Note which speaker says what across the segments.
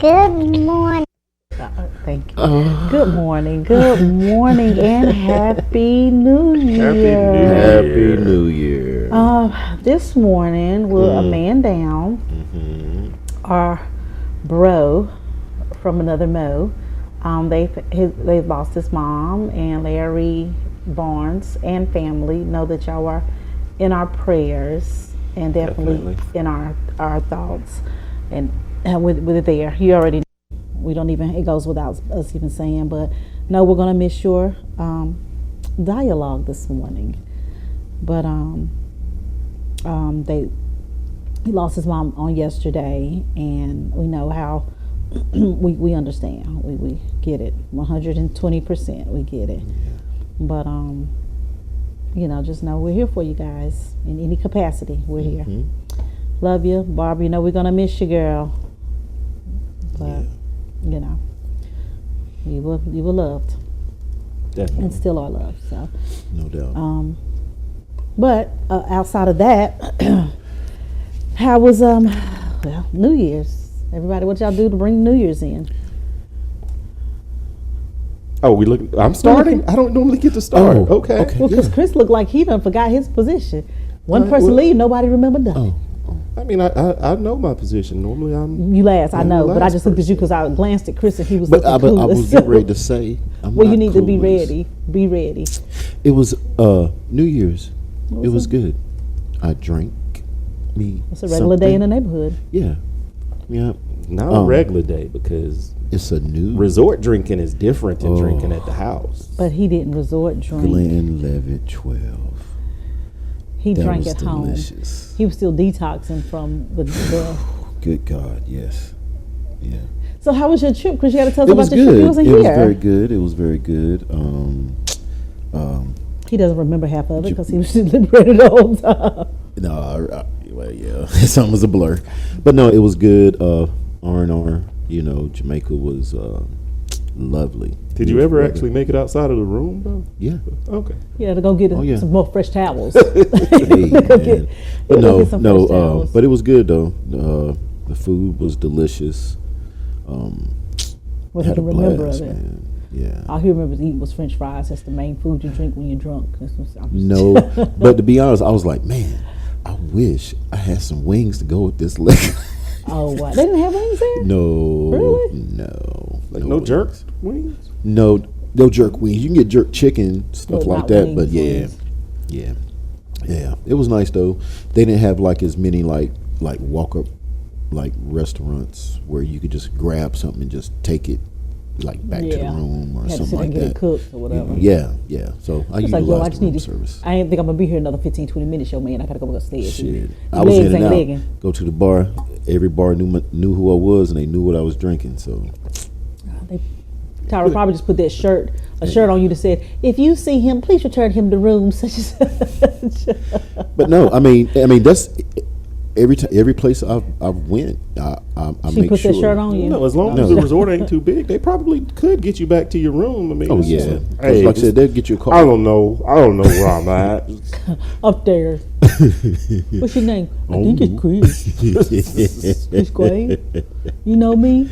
Speaker 1: Good morning.
Speaker 2: Thank you. Good morning, and Happy New Year.
Speaker 3: Happy New Year.
Speaker 2: This morning we're a man down. Our bro from another Mo. They've lost his mom, and Larry Barnes and family know that y'all are in our prayers and definitely in our thoughts. And with it there, you already know. We don't even, it goes without us even saying, but no, we're going to miss your dialogue this morning. But he lost his mom on yesterday, and we know how we understand. We get it 120%. We get it. But just know we're here for you guys in any capacity. We're here. Love you, Barbara. You know we're gonna miss you, girl. But you were loved.
Speaker 3: Definitely.
Speaker 2: And still are loved. So
Speaker 3: no doubt.
Speaker 2: But outside of that, how was New Year's? Everybody, what y'all do to bring New Year's in?
Speaker 3: Oh, I'm starting? I don't normally get to start. Okay.
Speaker 2: Well, because Chris looked like he done forgot his position. One person leave, nobody remembered nothing.
Speaker 3: I mean, I know my position. Normally,
Speaker 2: You last, I know, but I just looked at you because I glanced at Chris and he was looking clueless.
Speaker 3: I was getting ready to say,
Speaker 2: well, you need to be ready. Be ready.
Speaker 3: It was New Year's. It was good. I drank me.
Speaker 2: It's a regular day in the neighborhood.
Speaker 3: Yeah.
Speaker 4: Not a regular day, because
Speaker 3: it's a new
Speaker 4: resort drinking is different than drinking at the house.
Speaker 2: But he didn't resort drink.
Speaker 3: Glenlivet 12.
Speaker 2: He drank at
Speaker 3: delicious.
Speaker 2: home. He was still detoxing from the
Speaker 3: Good God, yes. Yeah.
Speaker 2: So how was your trip? Chris, you got to tell us about your
Speaker 3: good.
Speaker 2: trip. You wasn't here.
Speaker 3: It was very good. It was very good.
Speaker 2: He doesn't remember half of it because he was liberated the whole time.
Speaker 3: No, well, yeah, something was a blur, but no, it was good. R&R, Jamaica was lovely.
Speaker 4: Did you ever actually make it outside of the room, though?
Speaker 3: Yeah.
Speaker 4: Okay.
Speaker 2: Yeah, to go get some more fresh towels.
Speaker 3: Hey, man. But
Speaker 2: no,
Speaker 3: but it was good though. The food was delicious.
Speaker 2: What he
Speaker 3: had a
Speaker 2: can remember
Speaker 3: blast,
Speaker 2: of it.
Speaker 3: man. Yeah.
Speaker 2: All he remembers eating was French fries. That's the main food you drink when you're drunk.
Speaker 3: No, but to be honest, I was like, man, I wish I had some wings to go with this liquor.
Speaker 2: Oh, wow. They didn't have wings there?
Speaker 3: No.
Speaker 2: Really?
Speaker 3: No.
Speaker 4: No jerk wings?
Speaker 3: No jerk wings. You can get jerk chicken, stuff like that,
Speaker 2: wings,
Speaker 3: but yeah. It was nice though. They didn't have like as many like walk up like restaurants where you could just grab something and just take it like back to the room or something like
Speaker 2: get
Speaker 3: that.
Speaker 2: It cooked or whatever.
Speaker 3: Yeah. So I utilized the room service.
Speaker 2: I didn't think I'm gonna be here another 15-20 minutes, yo, man. I gotta go upstairs.
Speaker 3: Shit, I was in and out. Go to the bar. Every bar knew who I was, and they knew what I was drinking. So
Speaker 2: Tyra probably just put that shirt on you that said, "If you see him, please return him to room such and such."
Speaker 3: But no, I mean that's every place I've went. I
Speaker 2: she
Speaker 3: make
Speaker 2: put
Speaker 3: sure.
Speaker 2: that shirt on you.
Speaker 4: No, as long as the resort ain't too big, they probably could get you back to your room. I mean,
Speaker 3: like I said, they'll get you a car.
Speaker 4: I don't know where I'm at.
Speaker 2: Upstairs. What's your name? I think it's Chris. It's great. You know me.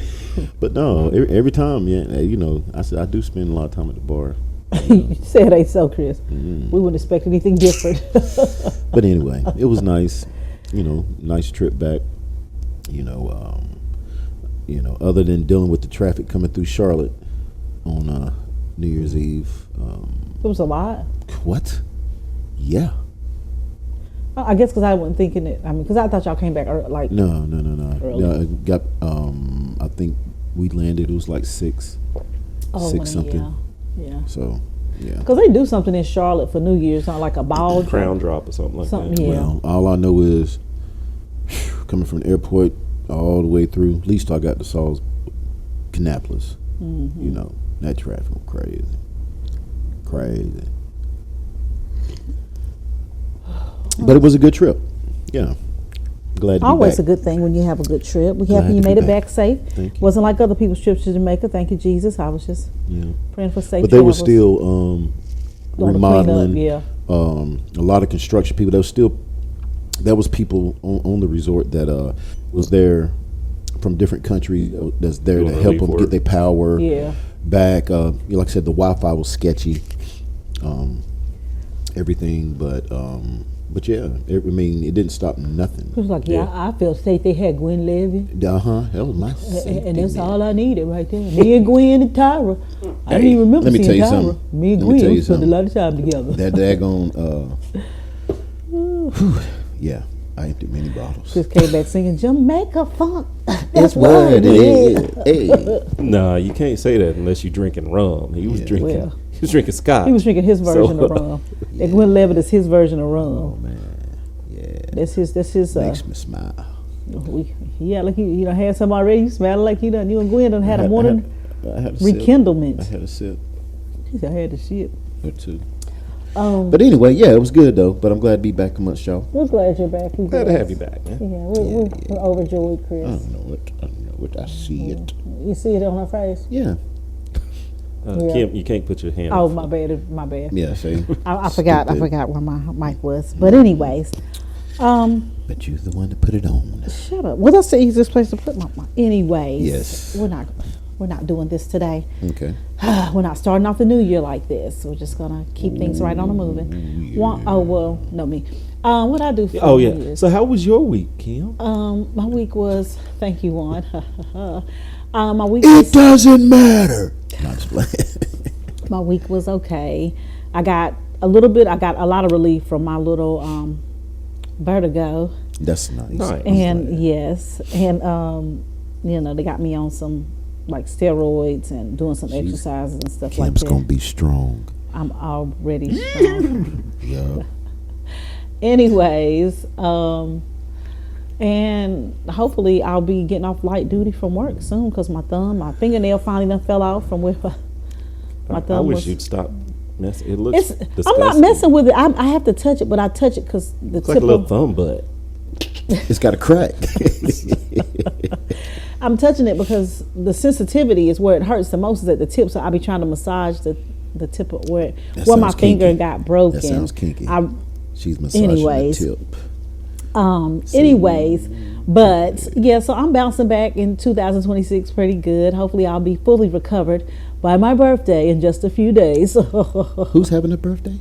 Speaker 3: But no, every time, I said I do spend a lot of time at the bar.
Speaker 2: You said it ain't so, Chris. We wouldn't expect anything different.
Speaker 3: But anyway, it was nice. Nice trip back. Other than dealing with the traffic coming through Charlotte on New Year's Eve.
Speaker 2: It was a lot.
Speaker 3: What? Yeah.
Speaker 2: I guess because I wasn't thinking it. I mean, because I thought y'all came back
Speaker 3: No.
Speaker 2: Early.
Speaker 3: Got. I think we landed. It was like 6 something.
Speaker 2: Yeah.
Speaker 3: So. Yeah.
Speaker 2: Because they do something in Charlotte for New Year's, not like a ball
Speaker 4: crown drop or something like that.
Speaker 2: Yeah.
Speaker 3: Well, all I know is coming from the airport all the way through. At least I got to Saul's Kannapolis. That traffic was crazy. But it was a good trip. Yeah. Glad to be back.
Speaker 2: Always a good thing when you have a good trip. We happy you made it back safe.
Speaker 3: Thank you.
Speaker 2: Wasn't like other people's trips to Jamaica. Thank you, Jesus. I was just praying for safe.
Speaker 3: But they were still remodeling.
Speaker 2: Yeah.
Speaker 3: A lot of construction people. There was people on the resort that was there from different countries that's there
Speaker 4: Doing
Speaker 3: to help
Speaker 4: relief
Speaker 3: them
Speaker 4: work.
Speaker 3: get their power
Speaker 2: Yeah.
Speaker 3: back. Like I said, the Wi-Fi was sketchy, everything, but yeah, I mean, it didn't stop nothing.
Speaker 1: It was like, yeah, I felt safe. They had Gwen Levy.
Speaker 3: That was my safety
Speaker 1: And that's
Speaker 3: net.
Speaker 1: all I needed right there. Me and Gwen and Tyra. I didn't even remember
Speaker 3: let me tell
Speaker 1: seeing
Speaker 3: you
Speaker 1: Tyra.
Speaker 3: something.
Speaker 1: Me and
Speaker 3: Let me tell
Speaker 1: Gwen
Speaker 3: you
Speaker 1: spent a
Speaker 3: something.
Speaker 1: lot of time together.
Speaker 3: That yeah, I emptied many bottles.
Speaker 2: Just came back singing Jamaica funk.
Speaker 3: That's what it is. Hey.
Speaker 4: Nah, you can't say that unless you're drinking rum. He was drinking.
Speaker 2: Well.
Speaker 4: He was drinking scotch.
Speaker 2: He was drinking his version
Speaker 4: So-
Speaker 2: of rum. That Gwen Levitt is his version of rum.
Speaker 3: Oh man, yeah,
Speaker 2: That's his.
Speaker 3: makes me smile.
Speaker 2: Yeah, like you done had some already. You smell like you and Gwen done had a morning
Speaker 3: I had a sip.
Speaker 2: rekindlement.
Speaker 3: I had a sip
Speaker 2: He said, I had the shit.
Speaker 3: or two.
Speaker 2: Um,
Speaker 3: But anyway, yeah, it was good though. But I'm glad to be back amongst y'all.
Speaker 2: we're glad you're back. We
Speaker 4: Glad to
Speaker 2: good.
Speaker 4: have you back, man.
Speaker 2: Yeah, we're overjoyed,
Speaker 3: I
Speaker 2: Chris.
Speaker 3: don't know what I see it.
Speaker 2: You see it on her face.
Speaker 3: Yeah,
Speaker 2: Yeah.
Speaker 4: Kim, you can't put your hand.
Speaker 2: Oh,
Speaker 4: on
Speaker 2: my bad. My bad.
Speaker 3: yeah. See,
Speaker 2: I forgot. I
Speaker 3: Stupid.
Speaker 2: forgot where my mic was. But anyways,
Speaker 3: but you're the one to put it on.
Speaker 2: shut up. Well, that's the easiest place to put my mic. Anyways,
Speaker 3: Yes.
Speaker 2: we're not doing this today.
Speaker 3: Okay.
Speaker 2: We're not starting off the new year like this. We're just gonna keep things right on the moving. What I do for
Speaker 4: Oh
Speaker 2: New
Speaker 4: yeah.
Speaker 2: Year's?
Speaker 4: So how was your week, Kim?
Speaker 2: My week was. Thank you, Juan. My week
Speaker 3: It
Speaker 2: was.
Speaker 3: doesn't matter. No, I'm just playing.
Speaker 2: My week was okay. I got a lot of relief from my little vertigo.
Speaker 3: That's nice.
Speaker 4: Nice.
Speaker 2: And yes, and they got me on some like steroids and doing some exercises and stuff like
Speaker 3: Kim's
Speaker 2: that.
Speaker 3: gonna be strong.
Speaker 2: I'm already strong.
Speaker 3: Yeah.
Speaker 2: Anyways, and hopefully I'll be getting off light duty from work soon because my fingernail finally done fell off from where my
Speaker 4: I
Speaker 2: thumb
Speaker 4: wish
Speaker 2: was.
Speaker 4: you'd stop messing. It looks.
Speaker 2: I'm not
Speaker 4: disgusting.
Speaker 2: messing with it. I have to touch it, but I touch it because the
Speaker 4: It's
Speaker 2: tip
Speaker 4: like a little
Speaker 2: of
Speaker 4: thumb butt.
Speaker 3: It's got a crack.
Speaker 2: I'm touching it because the sensitivity is where it hurts the most is at the tip. So I'll be trying to massage the tip of where
Speaker 3: That
Speaker 2: my
Speaker 3: sounds
Speaker 2: finger
Speaker 3: kinky.
Speaker 2: got broken.
Speaker 3: That sounds kinky. She's massaging
Speaker 2: Anyways.
Speaker 3: the tip.
Speaker 2: Anyways, but yeah, so I'm bouncing back in 2026 pretty good. Hopefully I'll be fully recovered by my birthday in just a few days.
Speaker 3: Who's having a birthday?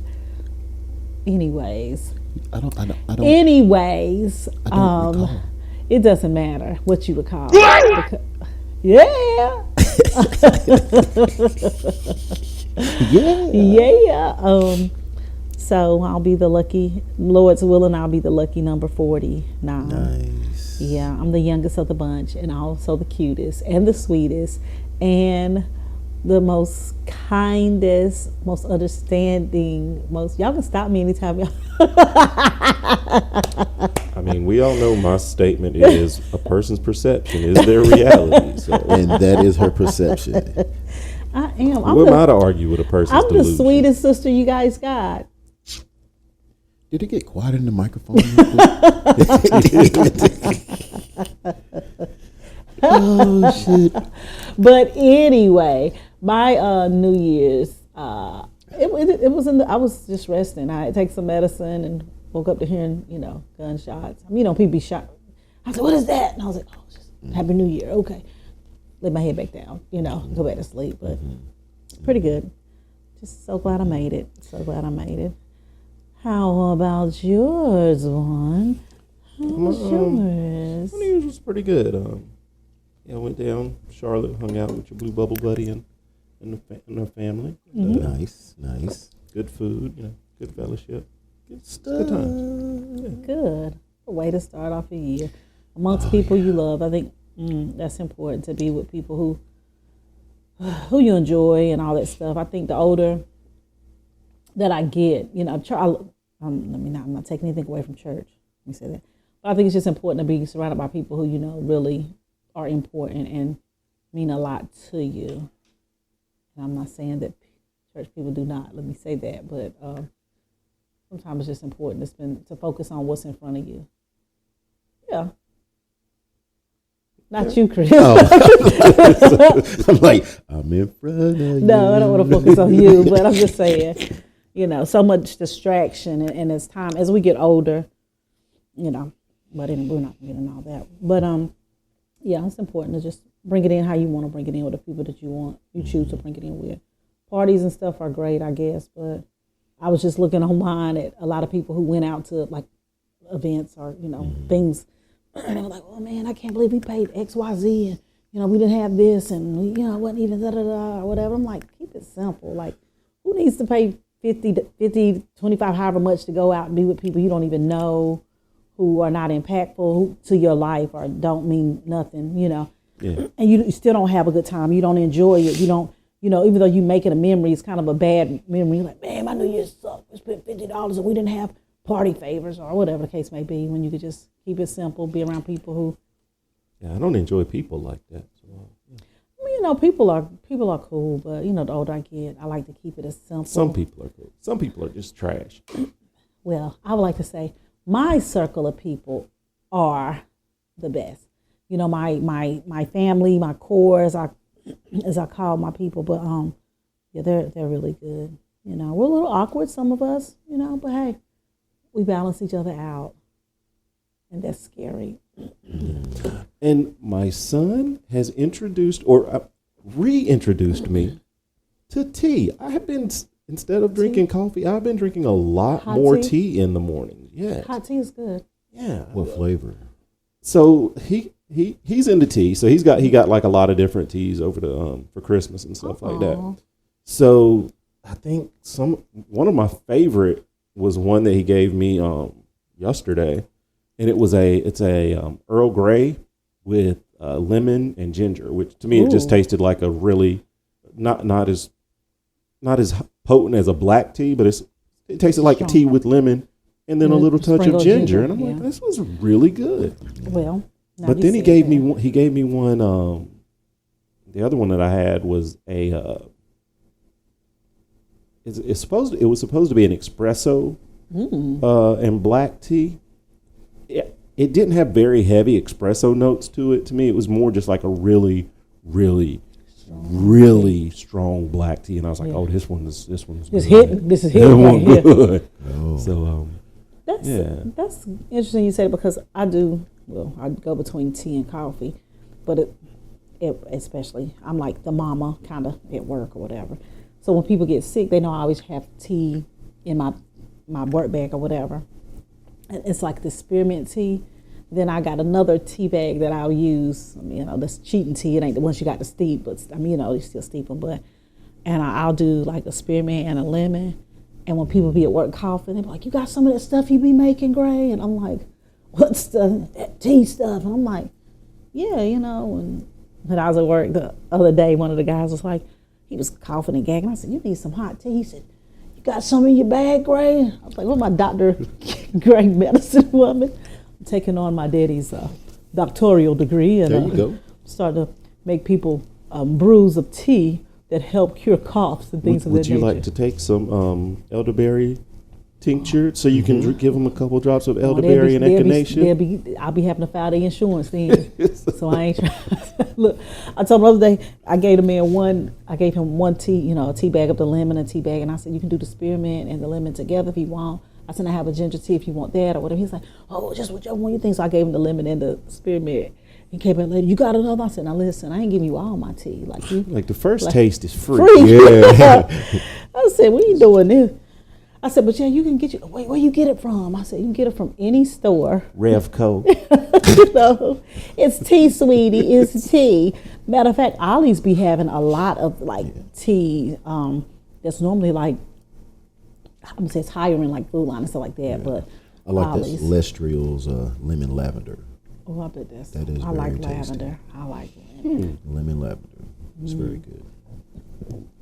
Speaker 2: Anyways,
Speaker 3: I don't.
Speaker 2: anyways,
Speaker 3: I don't recall.
Speaker 2: it doesn't matter what you recall. Yeah.
Speaker 3: Yeah.
Speaker 2: Yeah. So I'll be the lucky, Lord's willing, I'll be the lucky number 49.
Speaker 3: Nice.
Speaker 2: Yeah, I'm the youngest of the bunch and also the cutest and the sweetest and the most kindest, most understanding, y'all can stop me anytime y'all.
Speaker 4: I mean, we all know my statement is a person's perception is their reality. So
Speaker 3: And that is her perception.
Speaker 2: I am.
Speaker 4: who am I to argue with a person's
Speaker 2: I'm the
Speaker 4: delusion?
Speaker 2: sweetest sister you guys got.
Speaker 3: Did it get quiet in the microphone? Oh shit!
Speaker 2: But anyway, my New Year's, it was I was just resting. I had taken some medicine and woke up to hearing, gunshots. People be shot. I was like, what is that? And I was like, oh, just Happy New Year. Okay. Lay my head back down, go back to sleep. But pretty good. Just so glad I made it. So glad I made it. How about yours, Juan? How was yours?
Speaker 4: My New Year's was pretty good. I went down Charlotte, hung out with your Blue Bubble buddy and her family.
Speaker 3: Nice.
Speaker 2: Mm-hmm.
Speaker 4: Good food, good fellowship. Good times.
Speaker 2: Good. A way to start off a year. Amongst people you love. I think that's important to be with people who you enjoy and all that stuff. I think the older that I get, I'm not taking anything away from church. Let me say that. But I think it's just important to be surrounded by people who, really are important and mean a lot to you. And I'm not saying that church people do not. Let me say that. But sometimes it's just important to focus on what's in front of you. Yeah. Not you, Chris.
Speaker 3: I'm like, I'm in front of you.
Speaker 2: No, I don't want to focus on you, but I'm just saying, so much distraction and it's time as we get older, but anyway, we're not getting all that. But Yeah, it's important to just bring it in how you want to bring it in with the people that you choose to bring it in with. Parties and stuff are great, I guess, but I was just looking online at a lot of people who went out to like events or, things. And they were like, oh man, I can't believe we paid XYZ and, we didn't have this and, it wasn't even da-da-da or whatever. I'm like, keep it simple. Like, who needs to pay 50, 25, however much to go out and be with people you don't even know, who are not impactful to your life or don't mean nothing,
Speaker 4: Yeah.
Speaker 2: And you still don't have a good time. You don't enjoy it. You don't, even though you make it a memory, it's kind of a bad memory. You're like, man, my New Year's sucked. We spent $50 and we didn't have party favors or whatever the case may be, when you could just keep it simple, be around people who.
Speaker 4: Yeah, I don't enjoy people like that. So,
Speaker 2: I mean, people are cool, but the older I get, I like to keep it as simple.
Speaker 4: some people are good. Some people are just trash.
Speaker 2: Well, I would like to say my circle of people are the best. My family, my core, as I call my people, but yeah, they're really good. We're a little awkward, some of us, but hey, we balance each other out, and that's scary.
Speaker 4: And my son has introduced or reintroduced me to tea. I have been, instead of drinking coffee, I've been drinking a lot
Speaker 2: Hot
Speaker 4: more
Speaker 2: tea?
Speaker 4: tea in the morning. Yeah.
Speaker 2: Hot tea is good.
Speaker 4: Yeah.
Speaker 3: What flavor?
Speaker 4: So he's into tea. So he got like a lot of different teas over the for Christmas and stuff like that. So I think one of my favorite was one that he gave me yesterday, and it's a Earl Grey with lemon and ginger, which to me it just tasted like a really not as potent as a black tea, but it tasted like a tea with lemon and then a little touch of ginger. And I'm like, this was really good.
Speaker 2: Well,
Speaker 4: but then he gave me one. The other one that I had was it was supposed to be an espresso and black tea. It didn't have very heavy espresso notes to it. To me, it was more just like a really, really, really strong black tea. And I was like, oh, this one's
Speaker 2: This
Speaker 4: good.
Speaker 2: hit. This is hit
Speaker 4: That
Speaker 2: right
Speaker 4: one
Speaker 2: here.
Speaker 4: good.
Speaker 3: Oh.
Speaker 4: So
Speaker 2: That's interesting you said it, because I go between tea and coffee, but it especially, I'm like the mama kind of at work or whatever. So when people get sick, they know I always have tea in my work bag or whatever. And it's like the spearmint tea. Then I got another tea bag that I'll use. That's cheating tea. It ain't the ones you got to steep, but you still steep them. And I'll do like a spearmint and a lemon. And when people be at work coughing, they be like, you got some of that stuff you be making, Gray? And I'm like, what's that tea stuff? And I'm like, yeah, And when I was at work the other day, one of the guys was like, he was coughing and gagging. I said, you need some hot tea. He said, you got some in your bag, Gray? I was like, well, my Dr. Gray medicine woman. I'm taking on my daddy's doctoral degree. And
Speaker 3: There you go.
Speaker 2: starting to make people brews of tea that help cure coughs and things of that nature.
Speaker 4: Would you like to take some elderberry tincture so you can give them a couple drops of elderberry and echinacea?
Speaker 2: I'll be having to file their insurance then. So I ain't trying. Look, I told him the other day, I gave him one tea, a tea bag of the lemon and tea bag, and I said, you can do the spearmint and the lemon together if you want. I said, I have a ginger tea if you want that or whatever. He's like, oh, just whichever one you think. So I gave him the lemon and the spearmint. He came back later, you got another? I said, now listen, I ain't giving you all my tea. Like
Speaker 4: the first taste is free.
Speaker 3: Yeah.
Speaker 2: I said, what are you doing this? I said, but yeah, you can get where you get it from? I said, you can get it from any store.
Speaker 4: Revco.
Speaker 2: It's tea, sweetie. It's tea. Matter of fact, Ollie's be having a lot of tea that's normally I'm gonna say it's higher in Food Line and stuff like that. Yeah. But
Speaker 3: I like
Speaker 2: Ollie's.
Speaker 3: that Lestriel's lemon lavender.
Speaker 2: Oh, I bet
Speaker 3: that is
Speaker 2: I
Speaker 3: very
Speaker 2: like
Speaker 3: tasty.
Speaker 2: lavender. I like it.
Speaker 3: Lemon lavender. It's very good.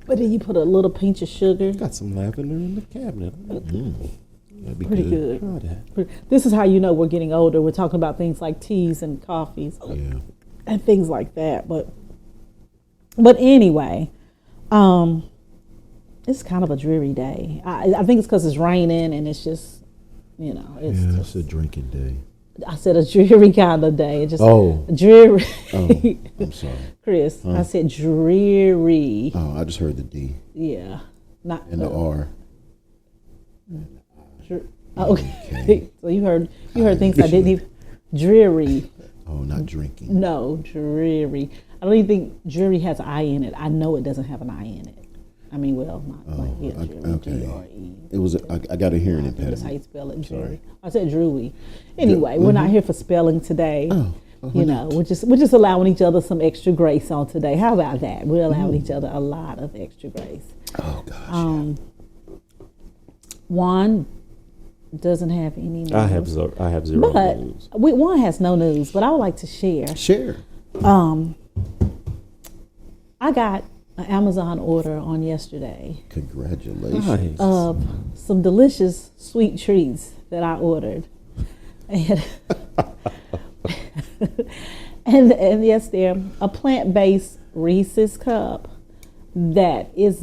Speaker 2: But then you put a little pinch of sugar.
Speaker 4: Got some lavender in the cabinet.
Speaker 3: That'd be
Speaker 2: Pretty good.
Speaker 4: Try that.
Speaker 2: This is how you know we're getting older. We're talking about things like teas and coffees and things like that. But anyway, it's kind of a dreary day. I think it's because it's raining and it's just,
Speaker 3: It's a drinking day.
Speaker 2: I said a dreary kind of day. Just dreary.
Speaker 3: Oh, I'm sorry.
Speaker 2: Chris, I said dreary.
Speaker 3: Oh, I just heard the D
Speaker 2: Yeah. Not
Speaker 3: and the R.
Speaker 2: Okay. So you heard things I didn't even. Dreary.
Speaker 3: Oh, not drinking.
Speaker 2: No, Drury. I don't even think Drury has an I in it. I know it doesn't have an I in it. I mean, well, not like Drury,
Speaker 3: okay.
Speaker 2: G-R-E.
Speaker 3: It was. I got a hearing
Speaker 2: That's how you
Speaker 3: impediment.
Speaker 2: spell it,
Speaker 3: Sorry.
Speaker 2: Drury. I said Drury. Anyway, we're not here for spelling today.
Speaker 3: Oh,
Speaker 2: You know, we're just allowing each other some extra grace on today. How about that? We're allowing each other a lot of extra grace.
Speaker 3: Oh gosh.
Speaker 2: Juan doesn't have any news.
Speaker 4: I have zero
Speaker 2: But
Speaker 4: news.
Speaker 2: Juan has no news, but I would like to share.
Speaker 3: Share.
Speaker 2: I got an Amazon order on yesterday
Speaker 3: Congratulations.
Speaker 4: Nice.
Speaker 2: of some delicious sweet treats that I ordered. And and yes, they're a plant-based Reese's cup that it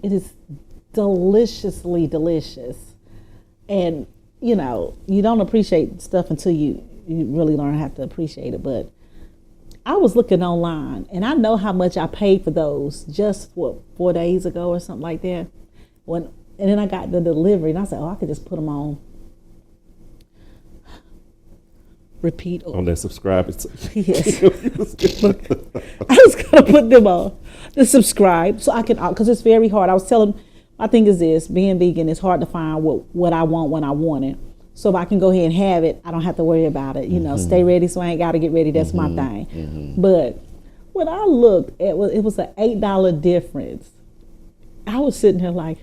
Speaker 2: is deliciously delicious. And you know, you don't appreciate stuff until you really learn how to appreciate it. But I was looking online, and I know how much I paid for those just 4 days ago or something like that. And then I got the delivery, and I said, "Oh, I could just put them on repeat."
Speaker 4: On that subscribe. It's
Speaker 2: Yes, I was gonna put them on the subscribe so I can, because it's very hard. I was telling, my thing is this: being vegan, it's hard to find what I want when I want it. So if I can go ahead and have it, I don't have to worry about it. You know, stay ready, so I ain't got to get ready. That's my thing. But when I looked at, it was an $8 difference. I was sitting here like,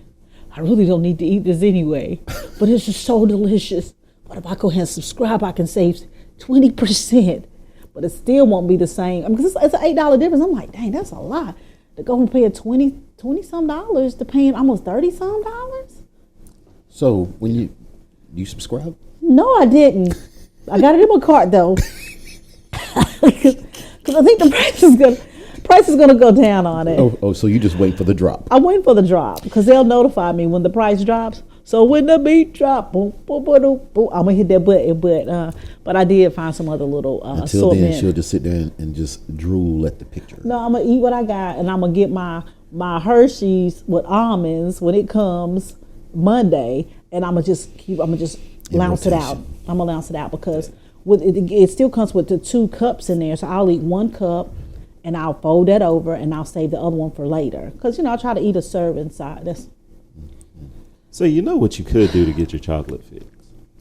Speaker 2: I really don't need to eat this anyway, but it's just so delicious. What if I go ahead and subscribe? I can save 20%, but it still won't be the same. I mean, because it's an $8 difference. I'm like, dang, that's a lot to go and pay $20 some dollars to paying almost $30 some dollars.
Speaker 3: So when you subscribe?
Speaker 2: No, I didn't. I got it in my cart though, because I think the price is gonna go down on it.
Speaker 3: Oh, so you just wait for the drop.
Speaker 2: I'm waiting for the drop because they'll notify me when the price drops. So when the beat drop, boom, boom, boom, boom, boom, I'm gonna hit that button. But I did find some other little
Speaker 3: Until
Speaker 2: assortment.
Speaker 3: then, she'll just sit there and just drool at the picture.
Speaker 2: No, I'm gonna eat what I got, and I'm gonna get my Hershey's with almonds when it comes Monday, and I'm gonna just lounge it out.
Speaker 3: rotation.
Speaker 2: I'm gonna lounge it out because with it still comes with the 2 cups in there. So I'll eat 1 cup, and I'll fold that over, and I'll save the other one for later. Because I try to eat a serving size. That's
Speaker 4: So you know what you could do to get your chocolate fix?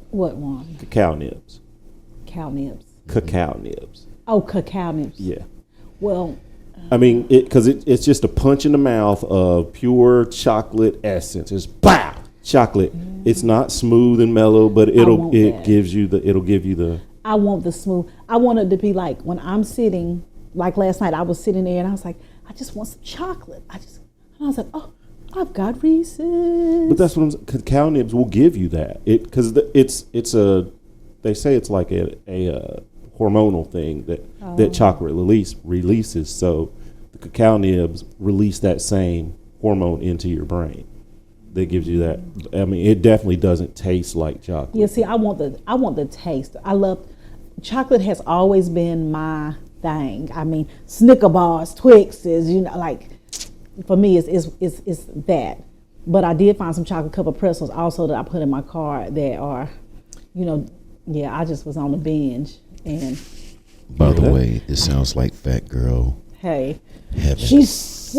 Speaker 2: what one?
Speaker 4: Cacao nibs.
Speaker 2: Cow nibs.
Speaker 4: Cacao nibs.
Speaker 2: Oh, cacao nibs.
Speaker 4: Yeah.
Speaker 2: Well,
Speaker 4: I mean, it's just a punch in the mouth of pure chocolate essence. It's pow chocolate. It's not smooth and mellow, but
Speaker 2: want
Speaker 4: it
Speaker 2: that.
Speaker 4: gives you the.
Speaker 2: I want the smooth. I want it to be like when I'm sitting, like last night, I was sitting there and I was like, I just want some chocolate. And I was like, oh, I've got Reese's.
Speaker 4: But that's what cacao nibs will give you that. Because they say it's like a hormonal thing that chocolate releases. So the cacao nibs release that same hormone into your brain that gives you that. I mean, it definitely doesn't taste like chocolate.
Speaker 2: Yeah, see, I want the taste. I love chocolate. Has always been my thing. I mean, Snicker bars, Twixes, like for me, it's that. But I did find some chocolate covered pretzels also that I put in my car that are, I just was on the binge. And
Speaker 3: By the way, it sounds like fat girl
Speaker 2: hey,
Speaker 3: heaven.
Speaker 2: she's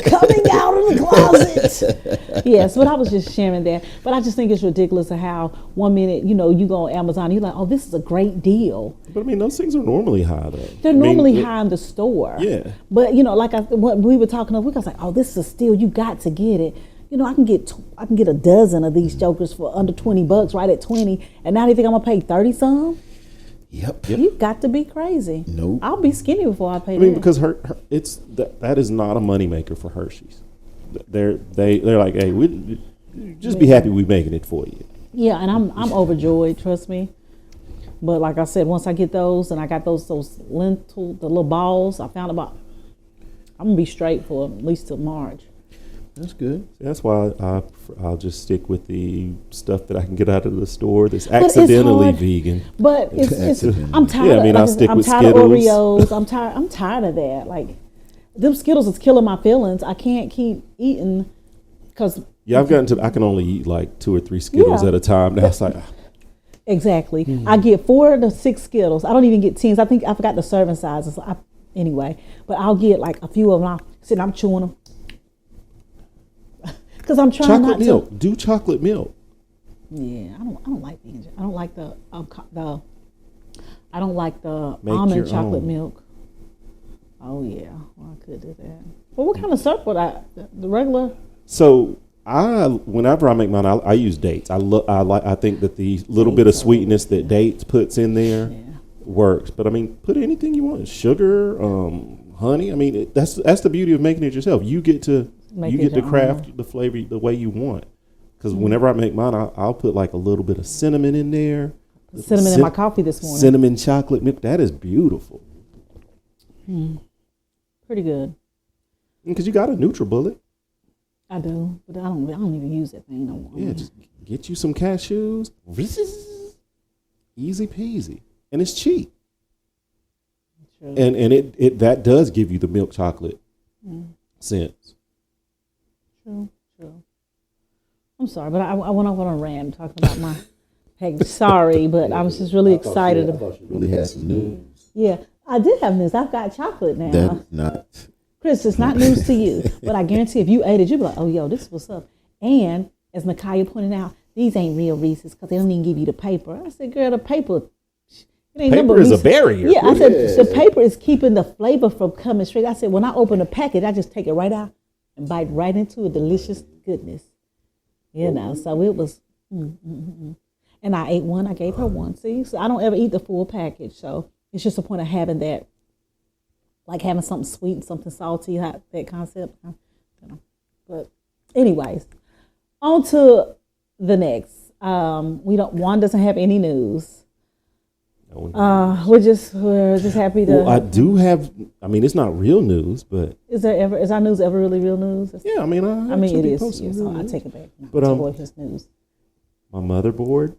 Speaker 2: coming out of the closet. Yes, but I was just sharing that. But I just think it's ridiculous how 1 minute, you go on Amazon, you're like, oh, this is a great deal.
Speaker 4: But I mean, those things are normally high though.
Speaker 2: They're normally high in the store.
Speaker 4: Yeah.
Speaker 2: But like what we were talking of, we was like, oh, this is a steal. You got to get it. I can get a dozen of these jokers for under $20, right at 20. And now you think I'm gonna pay 30 some?
Speaker 3: Yep.
Speaker 2: You got to be crazy.
Speaker 3: Nope.
Speaker 2: I'll be skinny before I pay.
Speaker 4: I mean,
Speaker 2: that.
Speaker 4: because that is not a moneymaker for Hershey's. They're like, hey, we just be happy we making it for you.
Speaker 2: Yeah, and I'm overjoyed. Trust me. But like I said, once I get those, and I got those the little balls, I found about. I'm gonna be straight for at least till March.
Speaker 3: That's good.
Speaker 4: That's why I'll just stick with the stuff that I can get out of the store that's
Speaker 2: it's
Speaker 4: accidentally
Speaker 2: hard.
Speaker 4: vegan.
Speaker 2: But it's I'm tired.
Speaker 4: Yeah, I mean, I'll stick
Speaker 2: I'm
Speaker 4: with
Speaker 2: tired of
Speaker 4: Skittles.
Speaker 2: Oreos. I'm tired of that. Like them Skittles is killing my feelings. I can't keep eating because
Speaker 4: Yeah, I can only eat like 2 or 3 Skittles
Speaker 2: Yeah.
Speaker 4: at a time. Now it's like,
Speaker 2: Exactly.
Speaker 1: Mm-hmm.
Speaker 2: I get 4 to 6 Skittles. I don't even get 10s. I think I forgot the serving sizes. Anyway, but I'll get like a few of them. I'm chewing them because I'm trying
Speaker 4: Chocolate
Speaker 2: not
Speaker 4: milk.
Speaker 2: to.
Speaker 4: Do chocolate milk.
Speaker 2: Yeah, I don't like the. I don't like the. I don't like the
Speaker 4: Make
Speaker 2: almond
Speaker 4: your
Speaker 2: chocolate
Speaker 4: own.
Speaker 2: milk. Oh yeah, well, I could do that. Well, what kind of syrup would I? The regular.
Speaker 4: So whenever I make mine, I use dates. I think that the little bit of sweetness that dates puts in there works. But I mean, put anything you want: sugar, honey. I mean, that's the beauty of making it yourself. You get to craft the flavor the way you want. Because whenever I make mine, I'll put like a little bit of cinnamon in there.
Speaker 2: Cinnamon in my coffee this morning.
Speaker 4: Cinnamon chocolate milk. That is beautiful.
Speaker 2: Pretty good.
Speaker 4: Because you got a NutriBullet.
Speaker 2: I do, but I don't even use that thing no more.
Speaker 4: Yeah, just get you some cashews. Easy peasy. And it's cheap.
Speaker 2: True.
Speaker 4: And it that does give you the milk chocolate sense.
Speaker 2: True. I'm sorry, but I went off on a rant talking about my package. Sorry, but I was just really excited.
Speaker 3: I thought you really had some news.
Speaker 2: Yeah, I did have news. I've got chocolate now.
Speaker 3: That's not.
Speaker 2: Chris, it's not news to you, but I guarantee if you ate it, you'd be like, oh, yo, this is what's up. And as Nakaya pointed out, these ain't real Reese's because they don't even give you the paper. I said, girl, the paper, it ain't
Speaker 4: Paper is a barrier.
Speaker 2: Yeah, I said, the paper is keeping the flavor from coming straight. I said, when I open the packet, I just take it right out and bite right into a delicious goodness. You know, so it was, and I ate one. I gave her one. See, so I don't ever eat the full package. So it's just the point of having that, like having something sweet, something salty, that concept. You know. But anyways, on to the next. Juan doesn't have any news. We're just happy to.
Speaker 4: Well, I do have. I mean, it's not real news, but
Speaker 2: Is our news ever really real news?
Speaker 4: yeah. I mean,
Speaker 2: It is.
Speaker 4: posting
Speaker 2: So I
Speaker 4: news.
Speaker 2: take it back. No,
Speaker 4: But,
Speaker 2: to avoid his news.
Speaker 4: My motherboard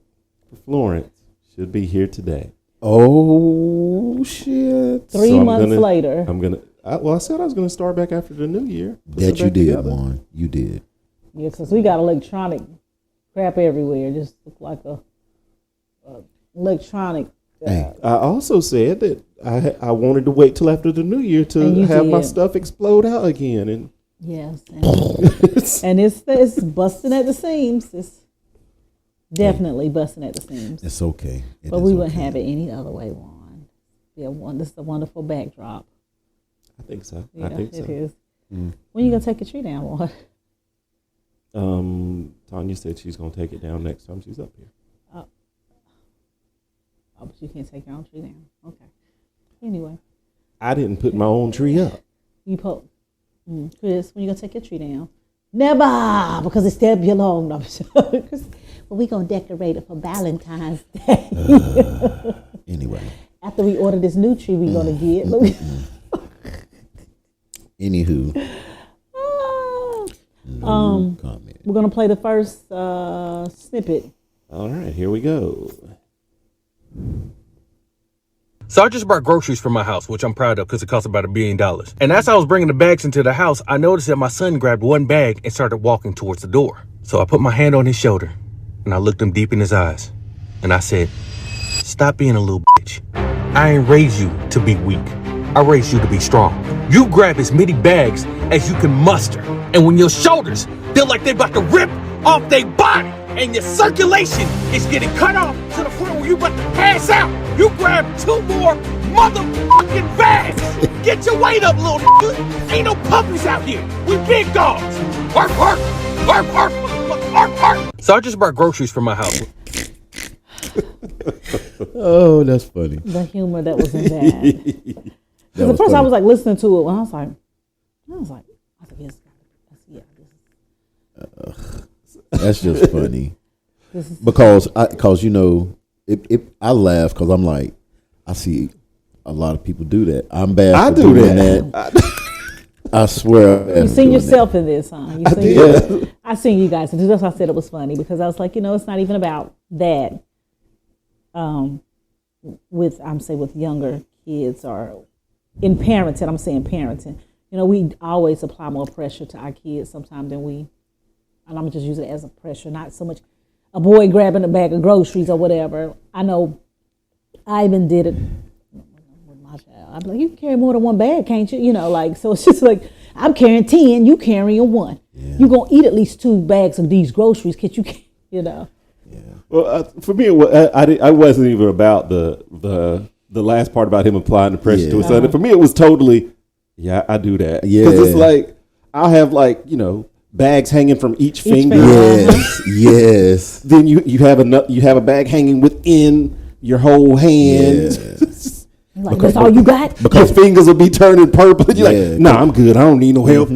Speaker 4: for Florence should be here today.
Speaker 3: Oh shit!
Speaker 2: 3
Speaker 4: So
Speaker 2: months later.
Speaker 4: I said I was gonna start back after the new year. Put
Speaker 3: That
Speaker 4: it
Speaker 3: you
Speaker 4: back
Speaker 3: did,
Speaker 4: together.
Speaker 3: Juan. You did.
Speaker 2: Yeah, because we got electronic crap everywhere. Just look like a electronic.
Speaker 3: Hey.
Speaker 4: I also said that I wanted to wait till after the new year
Speaker 2: And
Speaker 4: to
Speaker 2: you
Speaker 4: have my
Speaker 2: did.
Speaker 4: stuff explode out again, and
Speaker 2: Yes, and it's busting at the seams. It's definitely busting at the seams.
Speaker 3: It's okay.
Speaker 2: But we wouldn't have it any other way, Juan. Yeah, this is a wonderful backdrop.
Speaker 4: I think so.
Speaker 2: Yeah,
Speaker 4: I think so.
Speaker 2: it is. When you gonna take your tree down, Juan?
Speaker 4: Tanya said she's gonna take it down next time she's up here.
Speaker 2: Oh, but you can't take your own tree down. Okay. Anyway,
Speaker 4: I didn't put my own tree up.
Speaker 2: you Chris, when you gonna take your tree down? Never, because it still belongs. No, I'm sure. But we gonna decorate it for Valentine's Day.
Speaker 3: Anyway.
Speaker 2: After we order this new tree, we gonna get.
Speaker 3: Anywho. No comment.
Speaker 2: We're gonna play the first snippet.
Speaker 4: All right, here we go.
Speaker 5: So I just brought groceries for my house, which I'm proud of because it cost about $1 billion. And as I was bringing the bags into the house, I noticed that my son grabbed one bag and started walking towards the door. So I put my hand on his shoulder and I looked him deep in his eyes. And I said, stop being a little bitch. I ain't raised you to be weak. I raised you to be strong. You grab as many bags as you can muster. And when your shoulders feel like they're about to rip off their body and your circulation is getting cut off to the point where you're about to pass out, you grab 2 more motherfucking bags. Get your weight up, little nigga. Ain't no puppies out here. We big dogs. Bark, bark, bark, bark, bark, bark. So I just brought groceries for my house.
Speaker 3: Oh, that's funny.
Speaker 2: The humor that was in that.
Speaker 3: That
Speaker 2: Because at
Speaker 3: was
Speaker 2: first I
Speaker 3: funny.
Speaker 2: was like listening to it when I was like, yes,
Speaker 3: That's just funny.
Speaker 2: this is
Speaker 3: Because you know, I laugh because I'm like, I see a lot of people do that. I'm bad.
Speaker 4: I
Speaker 3: for
Speaker 4: do
Speaker 3: doing
Speaker 4: that.
Speaker 3: I swear. I'm bad
Speaker 2: you
Speaker 3: for
Speaker 2: seen
Speaker 3: doing
Speaker 2: yourself in this, huh? I seen you guys. And that's why I said it was funny because I was like, it's not even about that. With younger kids or in parenting, I'm saying parenting. We always apply more pressure to our kids sometimes than we, and I'm just using it as a pressure, not so much.
Speaker 1: a boy grabbing a bag of groceries or whatever. I know I even did it with my child. I'm like, you can carry more than one bag, can't you? You know, like, so it's just like, I'm carrying 10, you carrying one.
Speaker 3: Yeah.
Speaker 1: You're going to eat at least 2 bags of these groceries, you know.
Speaker 4: Well, for me, I wasn't even about the last part about him applying the pressure to his son. For me, it was totally, I do that.
Speaker 3: Yeah.
Speaker 4: Because it's like, I'll have like, bags hanging from each finger.
Speaker 3: Yes, yes.
Speaker 4: Then you have a bag hanging within your whole hand.
Speaker 3: Yes.
Speaker 1: Like, that's all you got?
Speaker 4: Your fingers will be turning purple. You're like, nah, I'm good. I don't need no help.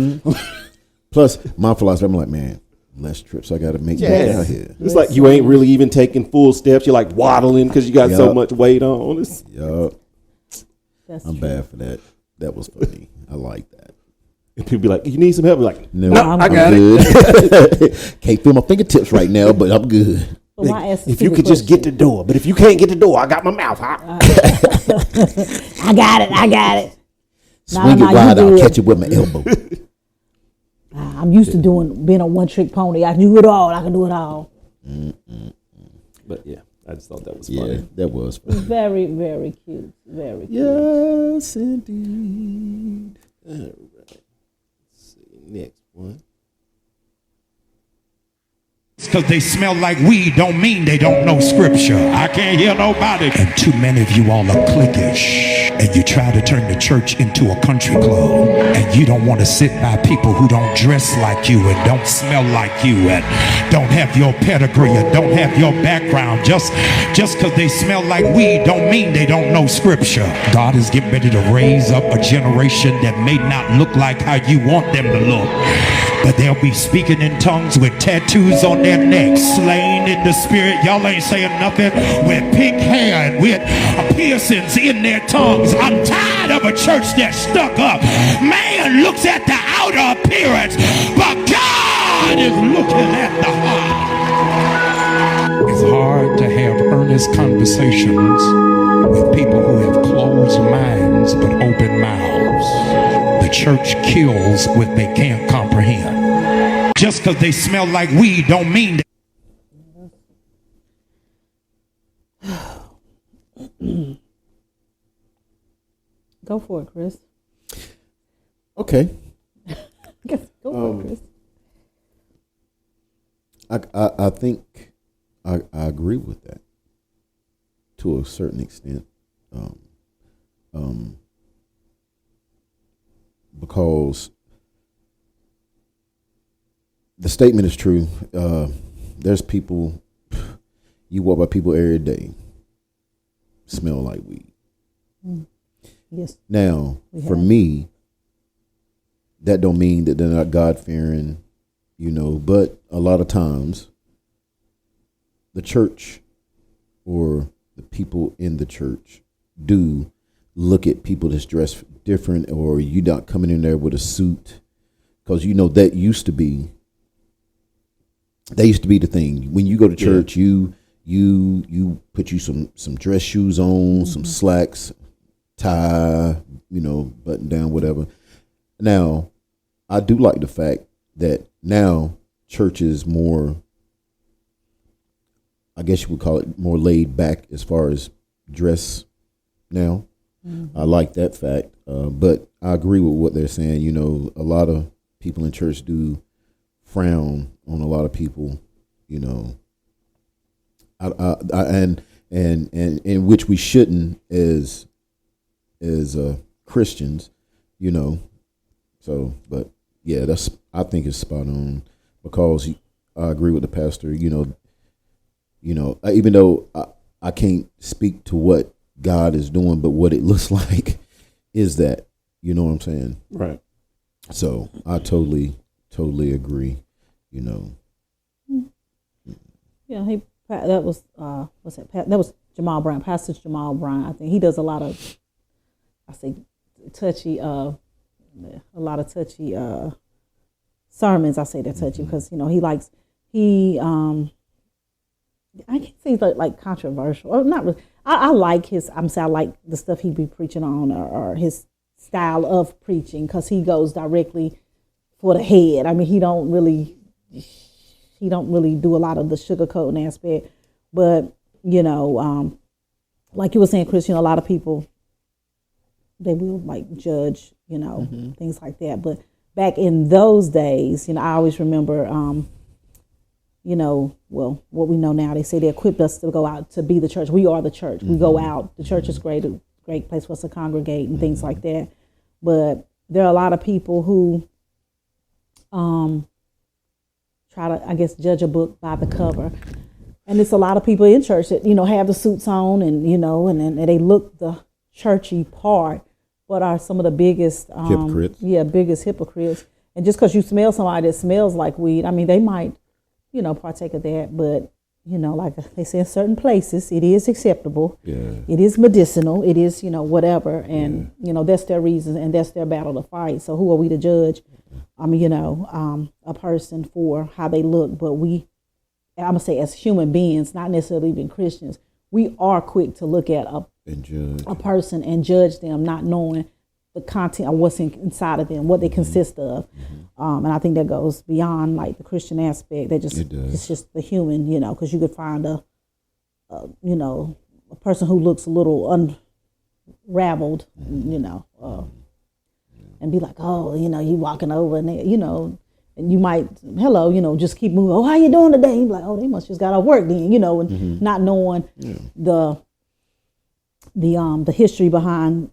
Speaker 3: Plus, my philosophy, I'm like, man, less trips I got to make back out here.
Speaker 4: It's like you ain't really even taking full steps. You're like waddling because you got so
Speaker 3: Yup.
Speaker 4: much weight on.
Speaker 3: Yup.
Speaker 1: That's
Speaker 3: I'm
Speaker 1: true.
Speaker 3: bad for that. That was funny. I like that.
Speaker 4: And people be like, you need some help? You're like,
Speaker 3: No,
Speaker 1: I
Speaker 3: got it. Can't feel my fingertips right now, but I'm good.
Speaker 1: But why ask a
Speaker 4: if you
Speaker 1: stupid
Speaker 4: could just get the
Speaker 1: question?
Speaker 4: door, but if you can't get the door, I got my mouth hot.
Speaker 1: I got it.
Speaker 3: Swing
Speaker 1: Nah,
Speaker 3: it wide,
Speaker 1: you
Speaker 3: I'll
Speaker 1: good.
Speaker 3: catch it with my elbow.
Speaker 1: I'm used to being a one-trick pony. I can do it all.
Speaker 4: But yeah, I just thought that was
Speaker 3: Yeah,
Speaker 4: funny.
Speaker 3: that was funny.
Speaker 1: Very, very cute. Very cute.
Speaker 3: Yes, indeed.
Speaker 4: All right. Let's see. Next one.
Speaker 6: Because they smell like weed don't mean they don't know scripture. I can't hear nobody. And too many of you all are cliquish. And you try to turn the church into a country club. And you don't want to sit by people who don't dress like you and don't smell like you and don't have your pedigree and don't have your background. Just because they smell like weed don't mean they don't know scripture. God is getting ready to raise up a generation that may not look like how you want them to look. But they'll be speaking in tongues with tattoos on their necks, slain in the spirit. Y'all ain't saying nothing. With pink hair and with piercings in their tongues. I'm tired of a church that's stuck up. Man looks at the outer appearance, but God is looking at the heart. It's hard to have earnest conversations with people who have closed minds but open mouths. The church kills what they can't comprehend. Just because they smell like weed don't mean that.
Speaker 1: Go for it, Chris.
Speaker 3: Okay.
Speaker 1: Go for it, Chris.
Speaker 3: I think I agree with that to a certain extent. Because the statement is true. There's people, you walk by people every day, smell like weed.
Speaker 1: Yes.
Speaker 3: Now, for me, that don't mean that they're not God-fearing, but a lot of times the church or the people in the church do look at people that's dressed different, or you not coming in there with a suit, because that used to be the thing. When you go to church, you put you some dress shoes on, some slacks, tie, button down, whatever. Now, I do like the fact that now church is more, I guess you would call it more laid back as far as dress now. I like that fact, but I agree with what they're saying. A lot of people in church do frown on a lot of people, and which we shouldn't as Christians, So, but yeah, I think it's spot on, because I agree with the pastor. Even though I can't speak to what God is doing, but what it looks like is that, you know what I'm saying?
Speaker 4: Right.
Speaker 3: So I totally agree,
Speaker 1: Yeah, that was that was Jamal Brown, Pastor Jamal Brown. I think he does a lot of, touchy sermons. I say they're touchy because I can't say like controversial, or not really. I like his. I like the stuff he be preaching on, or his style of preaching, because he goes directly for the head. I mean, he He don't really do a lot of the sugarcoating aspect. But, you know, like you were saying, Chris, you know, a lot of people, they will like judge, you know, things like that. But back in those days, you know, I always remember, you know, well, what we know now, they say they equipped us to go out to be the church. We are the church. We go out. The church is great, a great place for us to congregate and things like that. But there are a lot of people who try to, I guess, judge a book by the cover. And it's a lot of people in church that, you know, have the suits on and, you know, and they look the churchy part, but are some of the biggest
Speaker 3: Hypocrites.
Speaker 1: Yeah, biggest hypocrites. And just because you smell somebody that smells like weed, I mean, they might, you know, partake of that. But, you know, like they say in certain places, it is acceptable.
Speaker 3: Yeah.
Speaker 1: It is medicinal. It is, you know, whatever. And, you know, that's their reason and that's their battle to fight. So who are we to judge, you know, a person for how they look? But I'm going to say as human beings, not necessarily even Christians, we are quick to look at a person and judge them, not knowing the content of what's inside of them, what they consist of. And I think that goes beyond like the Christian aspect. It's just the human, you know, because you could find you know, a person who looks a little unraveled, you know, and be like, oh, you know, you walking over and they, you know, and you might, hello, you know, just keep moving. Oh, how you doing today? You're like, oh, they must just got off work then, you know, and not knowing the history behind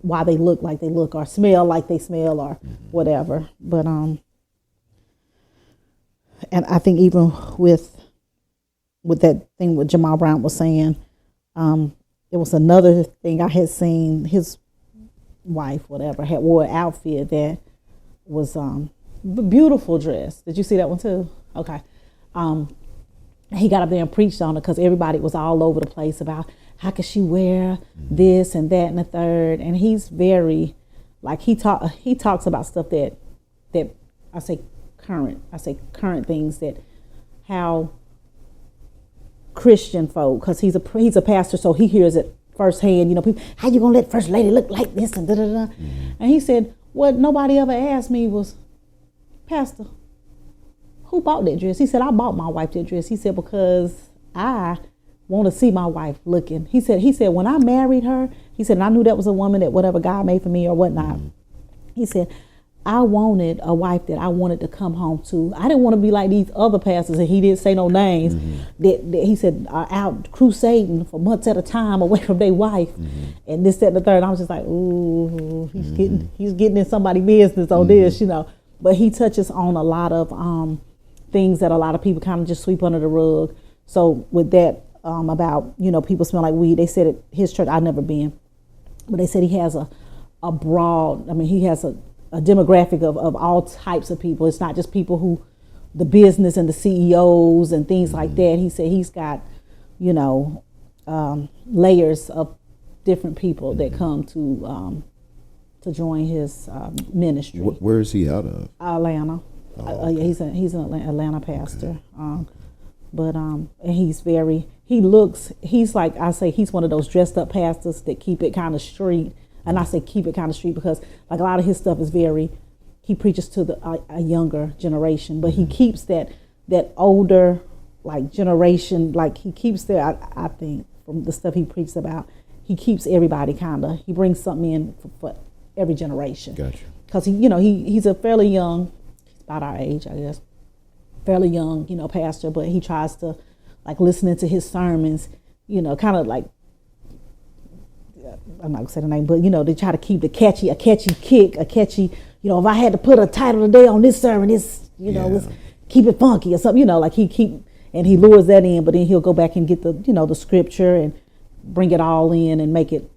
Speaker 1: why they look like they look or smell like they smell or whatever. But and I think even with that thing what Jamal Brown was saying, it was another thing I had seen. His wife, whatever, had wore an outfit that was beautiful dress. Did you see that one too? Okay. He got up there and preached on it because everybody was all over the place about how could she wear this and that and the third. And he's very, like, he talks about stuff that I say current things, that how Christian folk, because he's a pastor, so he hears it firsthand. You know, people, how you gonna let First Lady look like this and da da da. And he said, what nobody ever asked me was, Pastor, who bought that dress? He said, I bought my wife that dress. He said, because I want to see my wife looking. He said, when I married her, he said, and I knew that was a woman that whatever God made for me or whatnot. He said, I wanted a wife that I wanted to come home to. I didn't want to be like these other pastors, and he didn't say no names, that he said are out crusading for months at a time away from their wife, and this, that, and the third. And I was just like, ooh, he's getting in somebody's business on this, you know. But he touches on a lot of things that a lot of people kind of just sweep under the rug. So with that, about, you know, people smell like weed, they said at his church, I've never been, but they said he has a broad, I mean, he has a demographic of all types of people. It's not just people who, the business and the CEOs and things like that. He said he's got, you know, layers of different people that come to join his ministry.
Speaker 3: Where is he out of?
Speaker 1: Atlanta.
Speaker 3: Oh, okay.
Speaker 1: Yeah, he's an Atlanta pastor.
Speaker 3: Okay.
Speaker 1: But and he's like, I say, he's one of those dressed up pastors that keep it kind of street. And I say keep it kind of street because like a lot of his stuff is he preaches to a younger generation, but he keeps that older like generation, like he keeps there. I think from the stuff he preaches about, he keeps everybody he brings something in for every generation.
Speaker 3: Gotcha.
Speaker 1: Because he's a fairly young, he's about our age, I guess, fairly young, you know, pastor, but he tries to like listening to his sermons, you know, kind of like, I'm not gonna say the name, but you know, they try to keep a catchy kick, you know, if I had to put a title today on this sermon, this, you know, let's keep it funky or something, you know, like he lures that in, but then he'll go back and get the, you know, the scripture and bring it all in and make it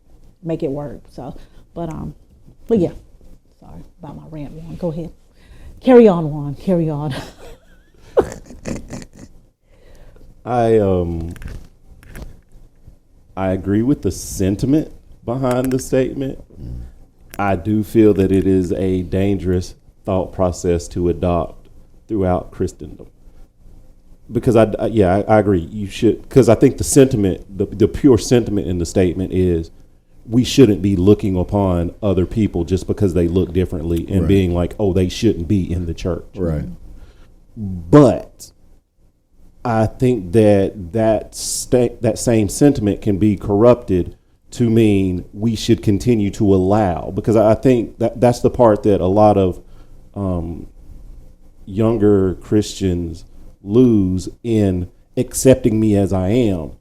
Speaker 1: work. So, but yeah, sorry about my rant, Juan. Go ahead. Carry on, Juan. Carry on.
Speaker 4: I agree with the sentiment behind the statement. I do feel that it is a dangerous thought process to adopt throughout Christendom. Because I agree. You should, because I think the sentiment, the pure sentiment in the statement is we shouldn't be looking upon other people just because they look differently and being like, oh, they shouldn't be in the church.
Speaker 3: Right.
Speaker 4: But I think that same sentiment can be corrupted to mean we should continue to allow, because I think that's the part that a lot of younger Christians lose in accepting me as I am.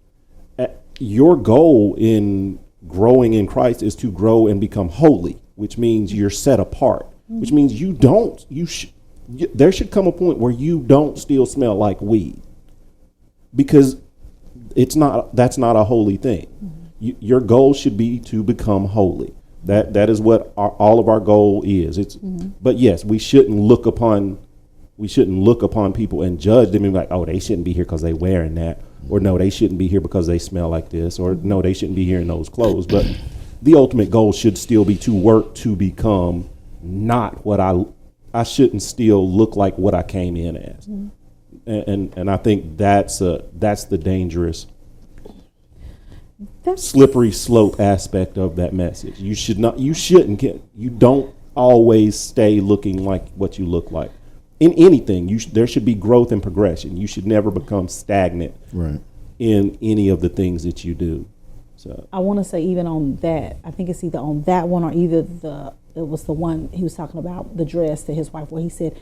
Speaker 4: Your goal in growing in Christ is to grow and become holy, which means you're set apart, which means there should come a point where you don't still smell like weed, because that's not a holy thing. Your goal should be to become holy. That is what all of our goal is. But yes, we shouldn't look upon people and judge them and be like, oh, they shouldn't be here because they wearing that, or no, they shouldn't be here because they smell like this, or no, they shouldn't be here in those clothes. But the ultimate goal should still be to work to become not what I shouldn't still look like what I came in as. And I think that's the dangerous slippery slope aspect of that message. You don't always stay looking like what you look like. In anything, there should be growth and progression. You should never become stagnant in any of the things that you do. So
Speaker 1: I want to say, even on that, I think it's either on that one or it was the one he was talking about, the dress to his wife, where he said,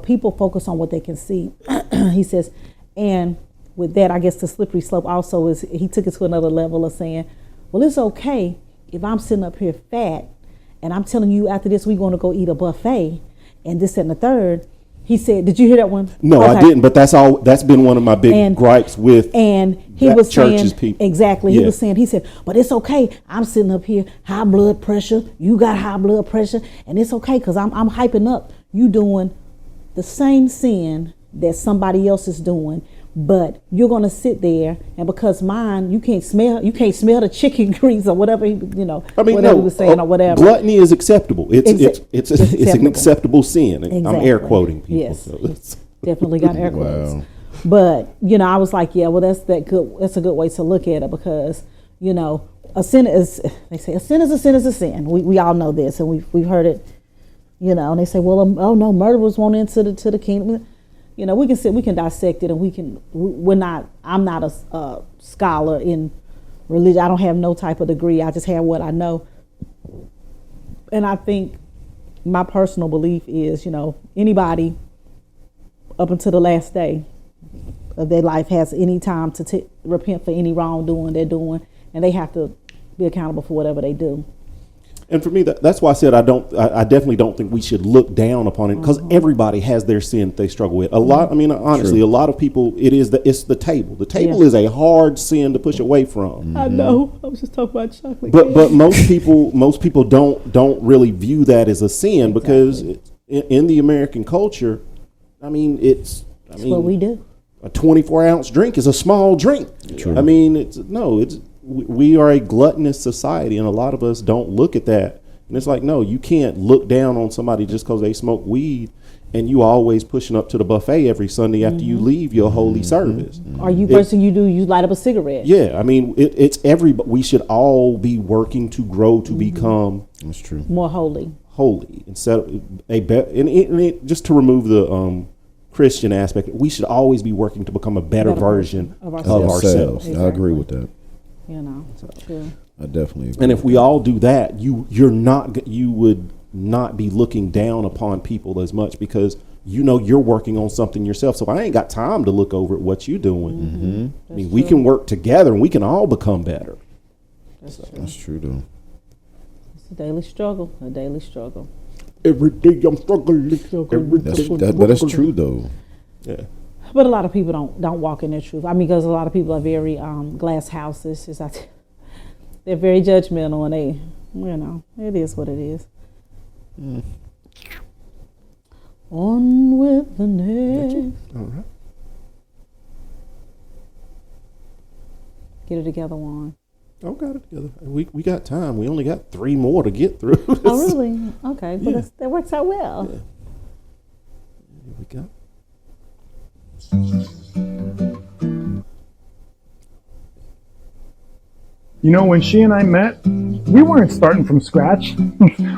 Speaker 1: people focus on what they can see. He says, and with that, I guess the slippery slope also is, he took it to another level of saying, well, it's okay if I'm sitting up here fat and I'm telling you after this we're going to go eat a buffet and this and the third. He said, did you hear that one?
Speaker 4: No, okay. I didn't, but that's been one of my big gripes with
Speaker 1: he was
Speaker 4: churches
Speaker 1: saying,
Speaker 4: people.
Speaker 1: Exactly. Yeah. He said, but it's okay. I'm sitting up here, high blood pressure. You got high blood pressure, and it's okay because I'm hyping up. You doing the same sin that somebody else is doing, but you're gonna sit there, and because mine, you can't smell the chicken grease or whatever whatever he was saying or whatever.
Speaker 4: Gluttony is acceptable. It's an acceptable sin. Exactly. I'm air quoting people.
Speaker 1: Yes, so definitely got air quotes. Wow. But I was like, yeah, well, that's a good way to look at it, because a sin is, they say a sin is a sin is a sin. We all know this, and we've heard it. And they say, well, oh no, murderers won't enter to the kingdom. We can dissect it, and I'm not a scholar in religion. I don't have no type of degree. I just have what I know. And I think my personal belief is, anybody up until the last day of their life has any time to repent for any wrongdoing they're doing, and they have to be accountable for whatever they do.
Speaker 4: And for me, that's why I said I definitely don't think we should look down upon it, because everybody has their sin that they struggle with. A lot, honestly, a lot of people, it's the table. The table is a hard sin to push away from.
Speaker 1: I know. I was just talking about chocolate.
Speaker 4: But most people don't really view that as a sin, because in the American culture, it's
Speaker 1: what we do.
Speaker 4: A 24-ounce drink is a small drink. True. We are a gluttonous society, and a lot of us don't look at that. And it's like, no, you can't look down on somebody just because they smoke weed, and you always pushing up to the buffet every Sunday after you leave your holy service.
Speaker 1: Or you light up a cigarette.
Speaker 4: Yeah, it's everybody. We should all be working to grow to become.
Speaker 3: That's true.
Speaker 1: More holy.
Speaker 4: Holy instead of just to remove the Christian aspect. We should always be working to become a better version of ourselves.
Speaker 3: Exactly. I agree with that.
Speaker 1: True.
Speaker 3: I definitely agree.
Speaker 4: And if we all do that, you would not be looking down upon people as much, because you're working on something yourself. So I ain't got time to look over at what you're doing. Mm-hmm. We can work together and we can all become better.
Speaker 3: That's true though.
Speaker 1: It's a daily struggle.
Speaker 4: Every day I'm struggling.
Speaker 3: That is true though.
Speaker 4: Yeah.
Speaker 1: But a lot of people don't walk in their truth. Because a lot of people are very glass houses. They're very judgmental, and it is what it is. On with the next.
Speaker 4: All right.
Speaker 1: Get it together, Juan.
Speaker 4: Oh, got it together. We got time. We only got 3 more to get through.
Speaker 1: Oh, really? Okay. Well, that works out well.
Speaker 4: Yeah. Here we go.
Speaker 7: You know, when she and I met, we weren't starting from scratch.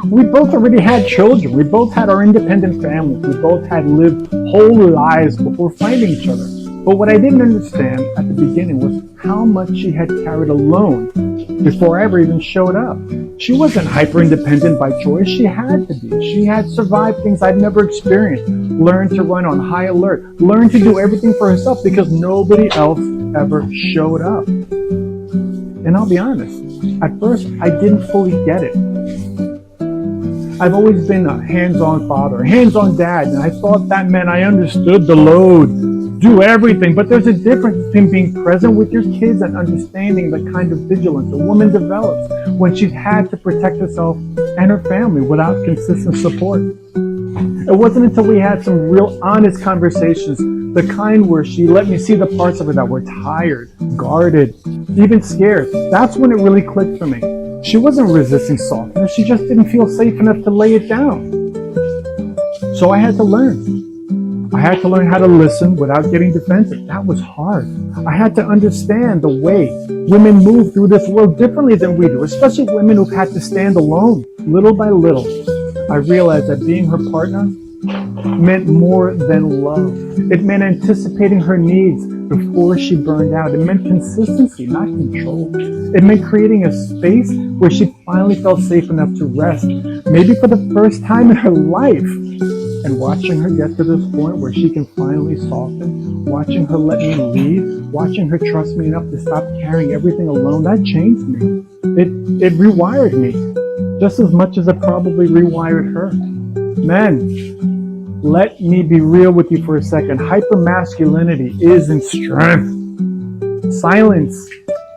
Speaker 7: We both already had children. We both had our independent families. We both had lived whole lives before finding each other. But what I didn't understand at the beginning was how much she had carried alone before I ever even showed up. She wasn't hyper-independent by choice. She had to be. She had survived things I'd never experienced, learned to run on high alert, learned to do everything for herself because nobody else ever showed up. And I'll be honest, at first I didn't fully get it. I've always been a hands-on father, a hands-on dad, and I thought that meant I understood the load, do everything. But there's a difference between being present with your kids and understanding the kind of vigilance a woman develops when she's had to protect herself and her family without consistent support. It wasn't until we had some real honest conversations, the kind where she let me see the parts of her that were tired, guarded, even scared. That's when it really clicked for me. She wasn't resisting softness, she just didn't feel safe enough to lay it down. So I had to learn. I had to learn how to listen without getting defensive. That was hard. I had to understand the way women move through this world differently than we do, especially women who've had to stand alone. Little by little, I realized that being her partner meant more than love. It meant anticipating her needs before she burned out. It meant consistency, not control. It meant creating a space where she finally felt safe enough to rest, maybe for the first time in her life. And watching her get to this point where she can finally soften, watching her let me lead, watching her trust me enough to stop carrying everything alone, that changed me. It rewired me, just as much as it probably rewired her. Men, let me be real with you for a second. Hypermasculinity isn't strength. Silence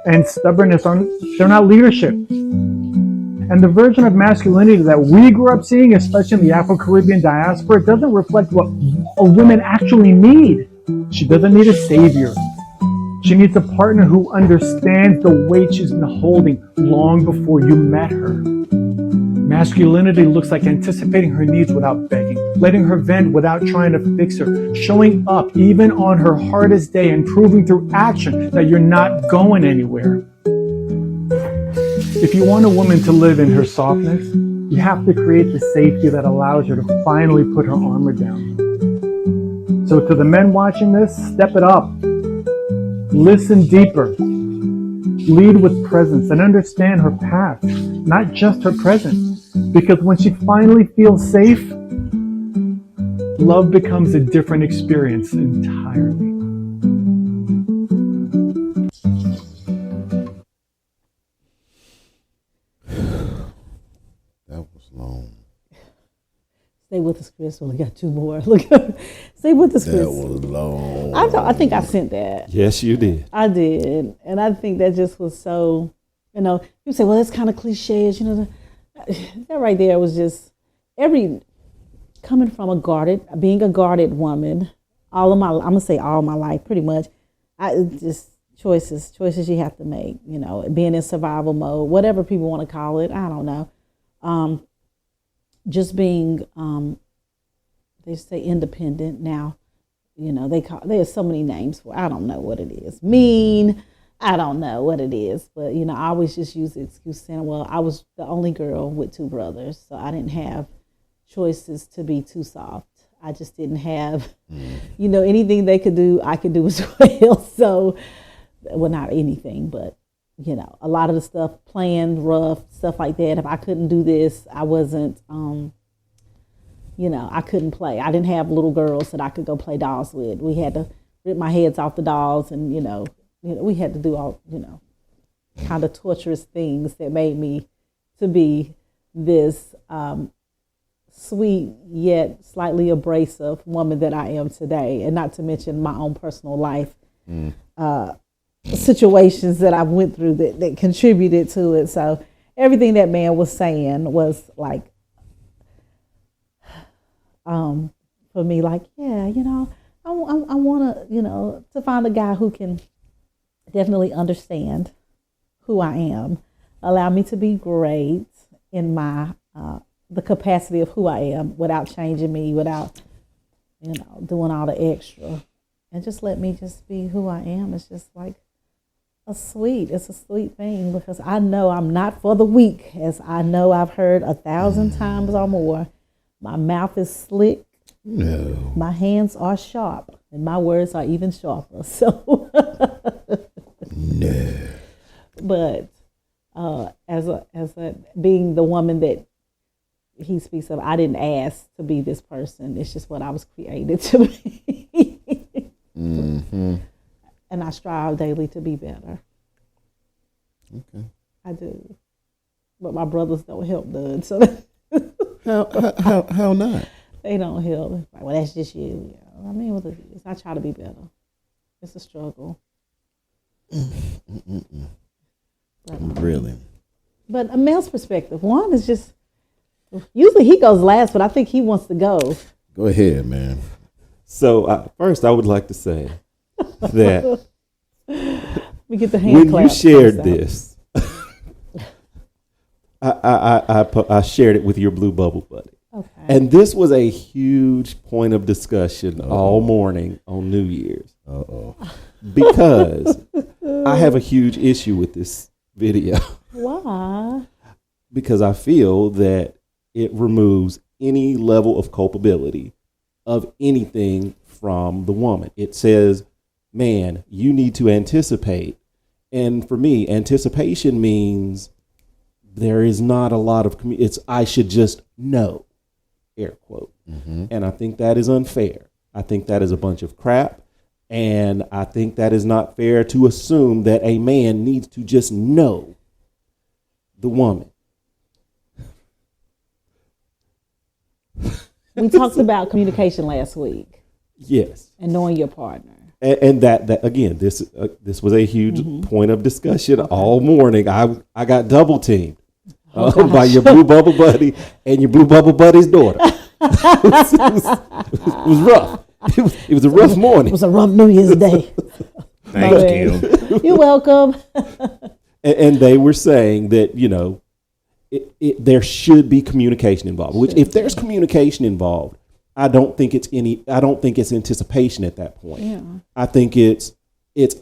Speaker 7: and stubbornness they're not leadership. And the version of masculinity that we grew up seeing, especially in the Afro-Caribbean diaspora, doesn't reflect what a woman actually needs. She doesn't need a savior. She needs a partner who understands the weight she's been holding long before you met her. Masculinity looks like anticipating her needs without begging, letting her vent without trying to fix her, showing up even on her hardest day and proving through action that you're not going anywhere. If you want a woman to live in her softness, you have to create the safety that allows her to finally put her armor down. So to the men watching this, step it up. Listen deeper. Lead with presence and understand her past, not just her present. Because when she finally feels safe, love becomes a different experience entirely.
Speaker 3: That was long.
Speaker 1: Stay with us, Chris. We only got two more. Look, stay with us, Chris.
Speaker 3: That was long.
Speaker 1: I think I sent that.
Speaker 4: Yes, you did.
Speaker 1: I did, and I think that just was so. You say, well, it's kind of cliches. That right there was just coming from being a guarded woman. I'm gonna say all my life, pretty much. Just choices you have to make. Being in survival mode, whatever people want to call it. I don't know. Just being, they say independent now. There's so many names for. I don't know what it is. Mean. I don't know what it is, but I always just use the excuse saying, well, I was the only girl with two brothers, so I didn't have choices to be too soft. I just didn't have, anything they could do, I could do as well. So, well, not anything, but a lot of the stuff, planned, rough, stuff like that. If I couldn't do this, I wasn't, I couldn't play. I didn't have little girls that I could go play dolls with. We had to rip my heads off the dolls and, we had to do all, kind of torturous things that made me to be this sweet yet slightly abrasive woman that I am today. And not to mention my own personal life situations that I went through that contributed to it. So everything that man was saying was like, for me, like, yeah, I want to, to find a guy who can definitely understand who I am, allow me to be great in my the capacity of who I am without changing me, without doing all the extra, and just let me just be who I am. It's just like It's a sweet thing because I know I'm not for the weak, as I know I've heard 1,000 times or more. My mouth is slick.
Speaker 3: No.
Speaker 1: My hands are sharp, and my words are even sharper. So,
Speaker 3: No.
Speaker 1: but as a being the woman that he speaks of, I didn't ask to be this person. It's just what I was created to be.
Speaker 3: Mm-hmm.
Speaker 1: And I strive daily to be better.
Speaker 3: Okay.
Speaker 1: I do. But my brothers don't help none, so
Speaker 3: How not?
Speaker 1: they don't help. Like, well, that's just you. Yeah. I mean, what it is. I try to be better. It's a struggle.
Speaker 3: Really?
Speaker 1: But a male's perspective, one is just, usually he goes last, but I think he wants to go.
Speaker 3: Go ahead, man.
Speaker 4: So first, I would like to say that
Speaker 1: We get the hand
Speaker 4: when
Speaker 1: clap
Speaker 4: you shared
Speaker 1: first out.
Speaker 4: this, I shared it with your Blue Bubble buddy.
Speaker 1: Okay.
Speaker 4: And this was a huge point of discussion all morning on New Year's.
Speaker 3: Uh-oh.
Speaker 4: Because I have a huge issue with this video.
Speaker 1: Why?
Speaker 4: Because I feel that it removes any level of culpability of anything from the woman. It says, man, you need to anticipate. And for me, anticipation means there is not a lot of, it's I should just know, air quote.
Speaker 3: Mm-hmm.
Speaker 4: And I think that is unfair. I think that is a bunch of crap. And I think that is not fair to assume that a man needs to just know the woman.
Speaker 1: We talked about communication last week
Speaker 4: Yes.
Speaker 1: and knowing your partner.
Speaker 4: And that again, this was a huge point of discussion all morning. I got double teamed by your Blue Bubble buddy and your Blue Bubble buddy's daughter. It was rough. It was a rough
Speaker 1: It
Speaker 4: morning.
Speaker 1: was a rough New Year's Day.
Speaker 3: Thanks, Kim.
Speaker 1: You're welcome.
Speaker 4: And they were saying that, you know, there should be communication involved. Which, if there's communication involved, I don't think it's anticipation at that point.
Speaker 1: Yeah.
Speaker 4: I think it's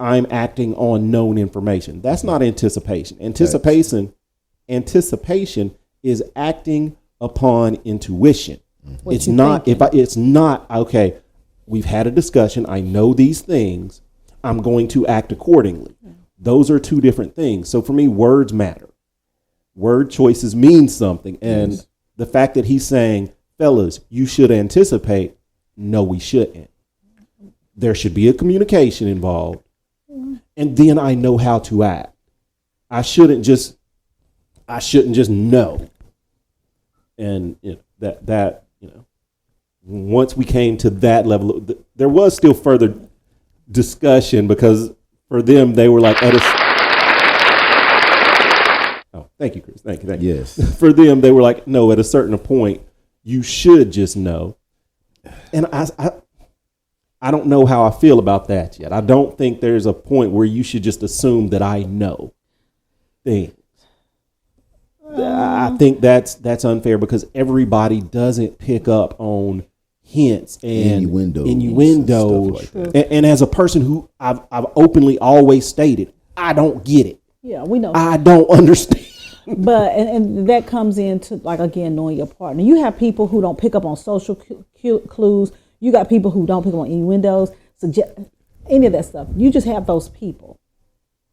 Speaker 4: I'm acting on known information. That's not anticipation. Anticipation is acting upon intuition.
Speaker 1: What
Speaker 4: It's
Speaker 1: you
Speaker 4: not
Speaker 1: thinking.
Speaker 4: it's not okay. We've had a discussion. I know these things. I'm going to act accordingly. Those are two different things. So for me, words matter. Word choices mean something. And
Speaker 3: Yes.
Speaker 4: the fact that he's saying, fellas, you should anticipate. No, we shouldn't. There should be a communication involved. And then I know how to act. I shouldn't just know. And you know, that you know, once we came to that level, there was still further discussion because for them they were like, oh, thank you, Chris. Thank you.
Speaker 3: Yes.
Speaker 4: For them, they were like, no, at a certain point, you should just know. And I don't know how I feel about that yet. I don't think there's a point where you should just assume that I know things. I think that's unfair because everybody doesn't pick up on hints and
Speaker 3: Innuendos
Speaker 4: innuendos.
Speaker 3: and stuff like
Speaker 4: And as a person who I've openly always stated, I don't get it.
Speaker 1: Yeah, we know.
Speaker 4: I don't understand.
Speaker 1: But and that comes into, like, again, knowing your partner. You have people who don't pick up on social clues. You got people who don't pick up on innuendos, any of that stuff. You just have those people.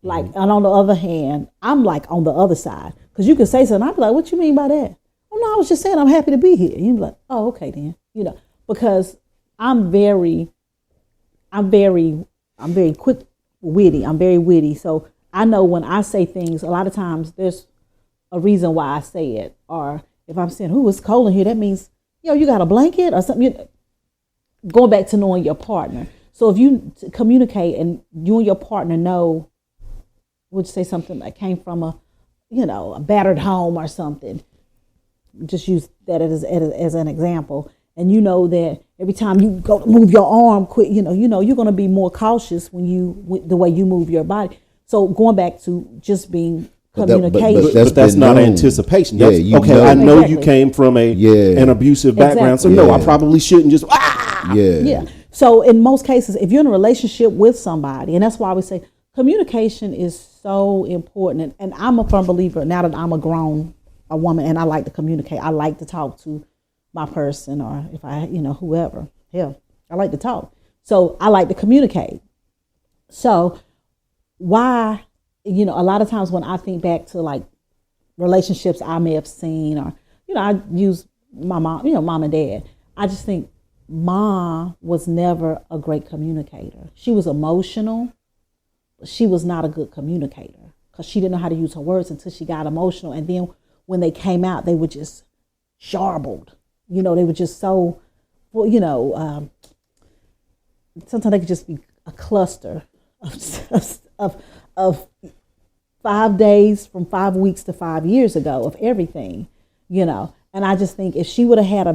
Speaker 1: Like, and on the other hand, I'm like on the other side because you can say something. I'm like, what you mean by that? Oh no, I was just saying I'm happy to be here. You're like, oh, okay then. You know, because I'm very quick witty. I'm very witty. So I know when I say things, a lot of times there's a reason why I say it. Or if I'm saying, "Ooh, it's cold in here," that means, you got a blanket or something. Going back to knowing your partner. So if you communicate and you and your partner know, would you say something that came from a battered home or something? Just use that as an example. And you know that every time you go to move your arm quick, you're going to be more cautious the way you move your body. So going back to just being communication.
Speaker 4: But that's
Speaker 3: been
Speaker 4: not
Speaker 3: known.
Speaker 4: anticipation.
Speaker 3: Yeah,
Speaker 4: That's,
Speaker 3: you
Speaker 4: okay,
Speaker 3: know.
Speaker 4: I know you
Speaker 1: Exactly.
Speaker 4: came from an abusive background, so
Speaker 1: Exactly.
Speaker 4: no, I
Speaker 3: Yeah.
Speaker 4: probably shouldn't just.
Speaker 1: Yeah. So in most cases, if you're in a relationship with somebody, and that's why we say communication is so important. And I'm a firm believer now that I'm a woman and I like to communicate. I like to talk to my person, or if I, whoever. Hell, I like to talk. So I like to communicate. So why, a lot of times when I think back to like relationships I may have seen, or, I use my mom, mom and dad. I just think mom was never a great communicator. She was emotional, but she was not a good communicator because she didn't know how to use her words until she got emotional. And then when they came out, they were just jarbled. They were just so, sometimes they could just be a cluster of 5 days from 5 weeks to 5 years ago of everything, And I just think if she would have had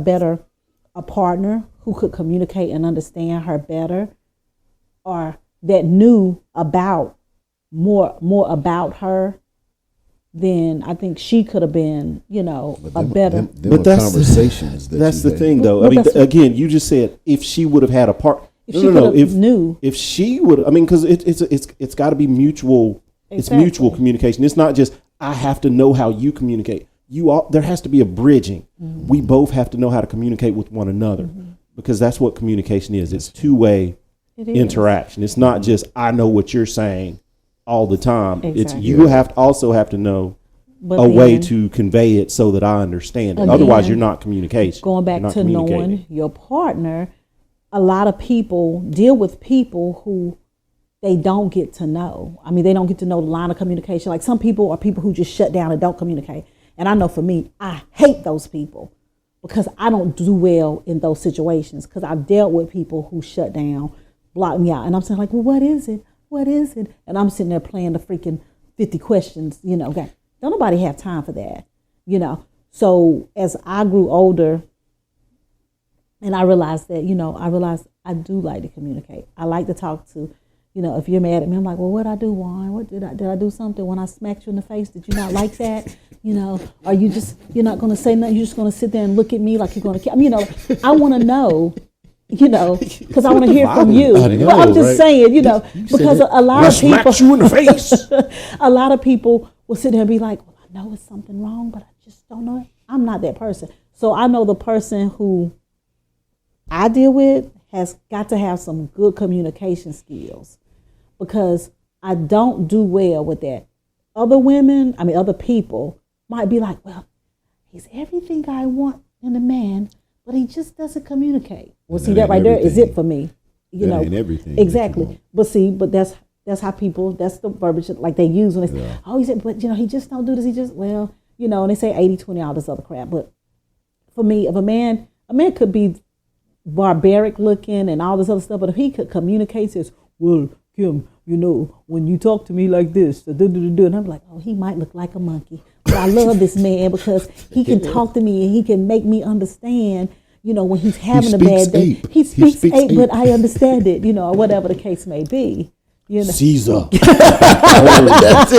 Speaker 1: a partner who could communicate and understand her better, or that knew about more about her, then I think she could have been, a better.
Speaker 3: But that's conversations.
Speaker 4: That's the
Speaker 3: had.
Speaker 4: thing, though.
Speaker 1: Well,
Speaker 4: I mean, again, you just said if she would have had a part.
Speaker 1: If she could have knew.
Speaker 4: If she would, I mean, because it's got to be mutual.
Speaker 1: Exactly.
Speaker 4: It's mutual communication. It's not just I have to know how you communicate. There has to be a bridging. Mm-hmm. We both have to know how to communicate with one another, because that's what communication is. It's two-way interaction. It's not just I know what you're saying all the time.
Speaker 1: Exactly.
Speaker 4: It's you also have to know a way to convey it so that I understand it.
Speaker 1: Again,
Speaker 4: otherwise, you're not communicating.
Speaker 1: Going back to knowing your partner, a lot of people deal with people who they don't get to know. I mean, they don't get to know the line of communication. Like some people are people who just shut down and don't communicate. And I know for me, I hate those people because I don't do well in those situations, because I've dealt with people who shut down, block me out. And I'm saying like, well, what is it? What is it? And I'm sitting there playing the freaking 50 questions, okay. Don't nobody have time for that, So as I grew older and I realized that, I do like to communicate. I like to talk to, if you're mad at me, I'm like, well, what'd I do, Juan? What did I do something when I smacked you in the face? Did you not like that? Are you you're not going to say nothing? You're just going to sit there and look at me like you're going to, I want to know, because I want to hear from you. Well, I'm just saying, because a lot of people,
Speaker 4: you in the face.
Speaker 1: a lot of people will sit there and be like, well, I know it's something wrong, but I just don't know it. I'm not that person. So I know the person who I deal with has got to have some good communication skills, because I don't do well with that. Other people might be like, well, he's everything I want in a man, but he just doesn't communicate. Well, see, that right there is it for me.
Speaker 3: Ain't everything.
Speaker 1: Exactly. But that's how people, that's the verbiage like they use when they say, oh, he said, but he just don't do this. He just, and they say 80-20, all this other crap. But for me, if a man could be barbaric looking and all this other stuff, but if he could communicate, says, well, Kim, when you talk to me like this, and I'm like, oh, he might look like a monkey, but I love this man because he can talk to me and he can make me understand, when he's having a bad day. He speaks ape, but I understand it, or whatever the case may be.
Speaker 4: Caesar.
Speaker 3: That's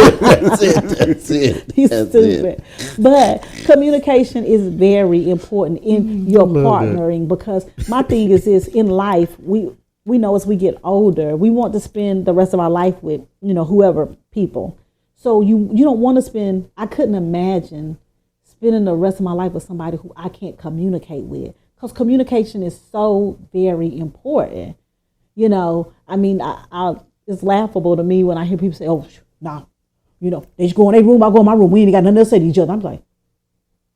Speaker 3: it.
Speaker 1: He's stupid. But communication is very important in your partnering, because my thing is this: in life, we know as we get older, we want to spend the rest of our life with, whoever people. So you don't want to spend, I couldn't imagine spending the rest of my life with somebody who I can't communicate with, because communication is so very important. I mean, it's laughable to me when I hear people say, oh, nah, they just go in their room, I go in my room, we ain't got nothing to say to each other. I'm like,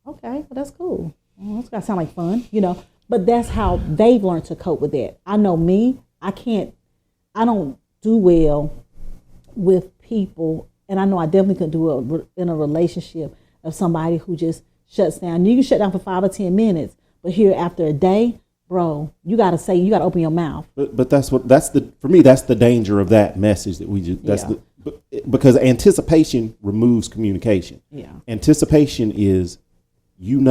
Speaker 1: okay, well, that's cool. Well, that's got to sound like fun, but that's how they've learned to cope with that. I know me, I don't do well with people, and I know I definitely couldn't do it in a relationship of somebody who just shuts down. You can shut down for 5 or 10 minutes, but here after a day, bro, you got to open your mouth.
Speaker 4: But for me, that's the danger of that message that we just, because anticipation removes communication.
Speaker 1: Yeah.
Speaker 4: Anticipation is, you